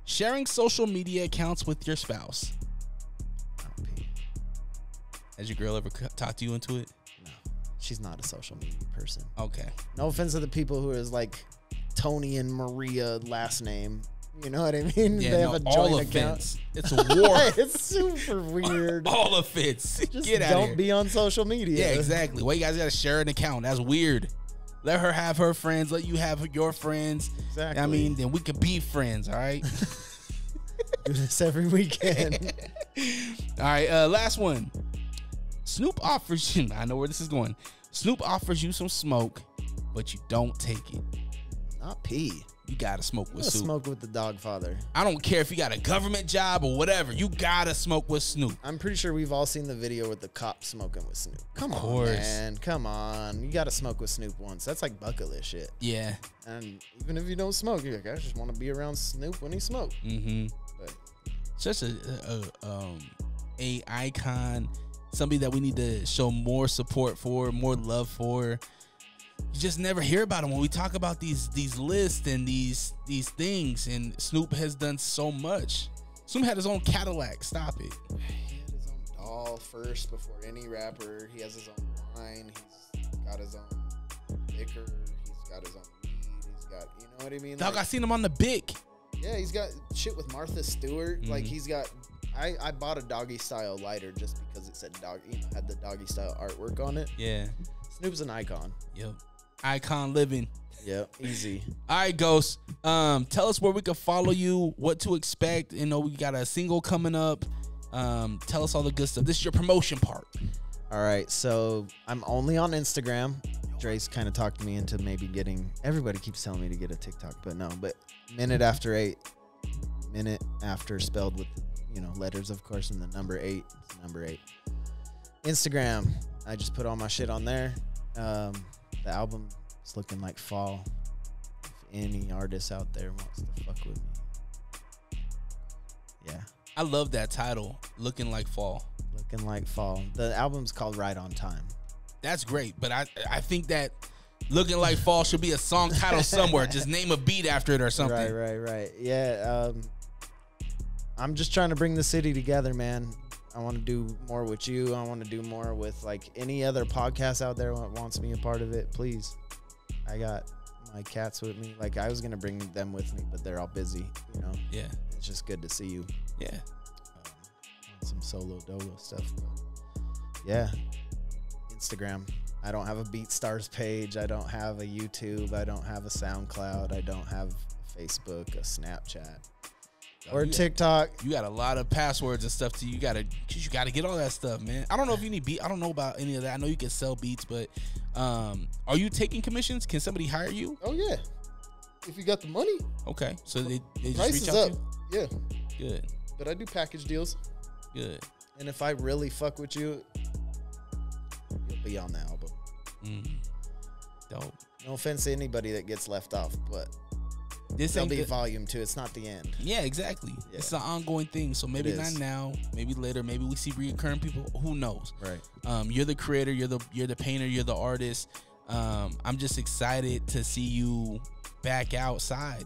Sharing social media accounts with your spouse. Has your girl ever talked to you into it? No. she's not a social media person. Okay. No offense to the people who is like Tony and Maria last name. You know what I mean? Yeah, they have a joint offense. account. It's a war. It's super weird. All offense. Just Get out of don't here. be on social media. Yeah, exactly. Why you guys gotta share an account? That's weird. Let her have her friends. Let you have your friends. Exactly. I mean, then we could be friends. All right. Do this every weekend. All right. Last one. Snoop offers you. I know where this is going. Snoop offers you some smoke, but you don't take it. Not pee. You gotta smoke with Snoop. Smoke with the dog father. I don't care if you got a government job or whatever. You gotta smoke with Snoop. I'm pretty sure we've all seen the video with the cop smoking with Snoop. Come Of on, course. man. Come on. You gotta smoke with Snoop once. That's like bucket list shit. Yeah. And even if you don't smoke, you're like, I just want to be around Snoop when he smokes. Mm-hmm. But Such a icon, somebody that we need to show more support for, more love for. You just never hear about him when we talk about these lists and these things. And Snoop has done so much. Snoop had his own Cadillac. Stop it. he had his own doll first before any rapper. He has his own wine. He's got his own liquor. He's got his own weed. He's got, you know what I mean? Dog, Like, I seen him on the Bic. yeah, he's got shit with Martha Stewart. Mm-hmm. Like he's got. I bought a doggy style lighter just because it said dog. You know, had the doggy style artwork on it. Yeah. Snoop's an icon. Yep. Icon living. Yep. Easy. All right, Ghost. Tell us where we can follow you, what to expect. You know, we got a single coming up. Tell us all the good stuff. This is your promotion part. All right, so I'm only on Instagram. Dre's kind of talked me into maybe getting. Everybody keeps telling me to get a TikTok, but no. But minute after 8, minute after spelled with letters, of course, and the number 8. It's number 8. Instagram. I just put all my shit on there. The album is looking like fall. If any artist out there wants to fuck with me, yeah. I love that title, Looking Like Fall. Looking like fall. The album's called Right on Time. That's great, but I think that Looking Like Fall should be a song title somewhere. Just name a beat after it or something. Right. Yeah. I'm just trying to bring the city together, man. I want to do more with you. I want to do more with like any other podcast out there that wants me a part of it. Please. I got my cats with me. Like I was going to bring them with me, but they're all busy, Yeah. It's just good to see you. Yeah. Some solo dolo stuff. But yeah. Instagram. I don't have a BeatStars page. I don't have a YouTube. I don't have a SoundCloud. I don't have Facebook, a Snapchat. Or TikTok. You got a lot of passwords and stuff too. You gotta get all that stuff, man. I don't know if you need beat. I don't know about any of that. I know you can sell beats, but are you taking commissions? Can somebody hire you? Oh yeah, if you got the money. Okay, so they just Price reach is out up. to Yeah. you? Good. But I do package deals. Good. And if I really fuck with you, you'll be on the album. Dope. No offense to anybody that gets left off, but This there'll ain't be good. Volume 2. It's not the end. Yeah, exactly. Yeah. It's an ongoing thing. So maybe It not is. now, maybe later, maybe we see recurring people. Who knows? Right. You're the creator, you're the painter, you're the artist. I'm just excited to see you back outside.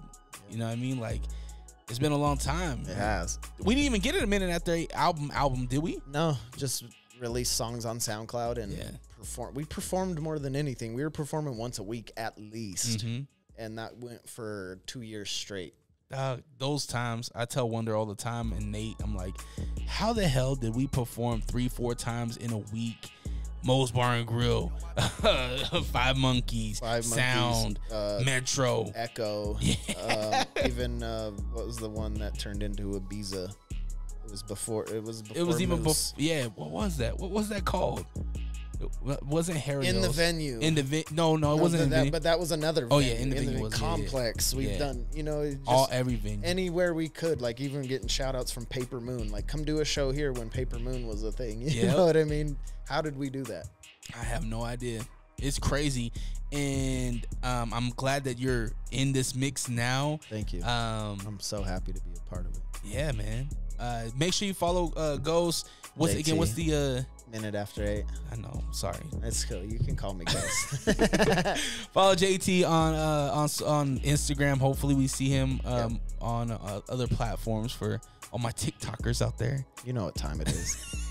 You know what I mean? Like it's been a long time. It has. We didn't even get it a minute after album, did we? No, just release songs on SoundCloud and perform. We performed more than anything. We were performing once a week at least. And that went for 2 years straight. Those times, I tell Wonder all the time, and Nate, I'm like, how the hell did we perform 3-4 times in a week? Moe's Bar and Grill, Five Monkeys, Sound, Metro, Echo, even what was the one that turned into Ibiza? It was before. It was even before. Yeah, what was that? What was that called? It wasn't Harry In the Venue. No, it wasn't in the venue. But that was another Oh venue. yeah, in the venue was Complex. Yeah. We've done, just every venue. Anywhere we could, like even getting shout outs from Paper Moon. Like come do a show here when Paper Moon was a thing. You know what I mean? How did we do that? I have no idea. It's crazy. And I'm glad that you're in this mix now. Thank you. I'm so happy to be a part of it. Yeah, man. Make sure you follow Ghost. What's the Minute After 8? I know. Sorry. That's cool. You can call me Ghost. Follow JT on Instagram. Hopefully we see him on other platforms for all my TikTokers out there. You know what time it is.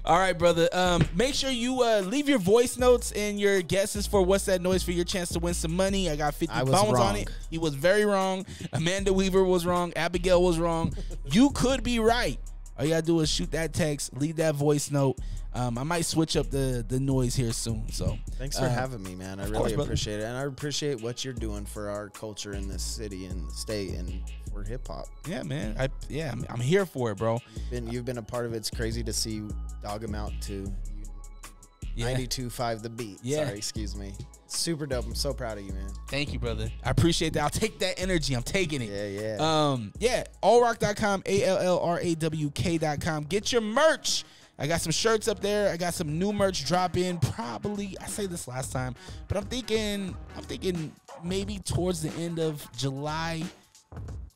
All right, brother. Make sure you leave your voice notes and your guesses for what's that noise for your chance to win some money. I got 50 bones on it. He was very wrong. Amanda Weaver was wrong. Abigail was wrong. You could be right. All you gotta do is shoot that text, leave that voice note. I might switch up the noise here soon. So thanks for having me, man. I really appreciate it, and I appreciate what you're doing for our culture in this city and state and for hip hop. Yeah, man. I'm here for it, bro. You've been a part of it. It's crazy to see Dog 'em Out to 92.5 The Beat. Yeah. Sorry, excuse me. Super dope. I'm so proud of you, man. Thank you, brother. I appreciate that. I'll take that energy. I'm taking it. Yeah. Allrock.com, ALLRAWK.com. Get your merch. I got some shirts up there. I got some new merch dropping. Probably, I say this last time, but I'm thinking maybe towards the end of July.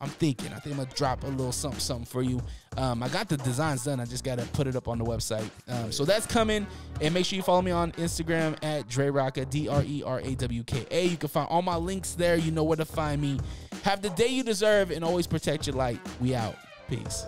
I think I'm gonna drop a little something for you. I got the designs done. I just gotta put it up on the website. So that's coming. And make sure you follow me on Instagram at DreRawka, DreRawka. You can find all my links there. You know where to find me. Have the day you deserve and always protect your light. We out. Peace.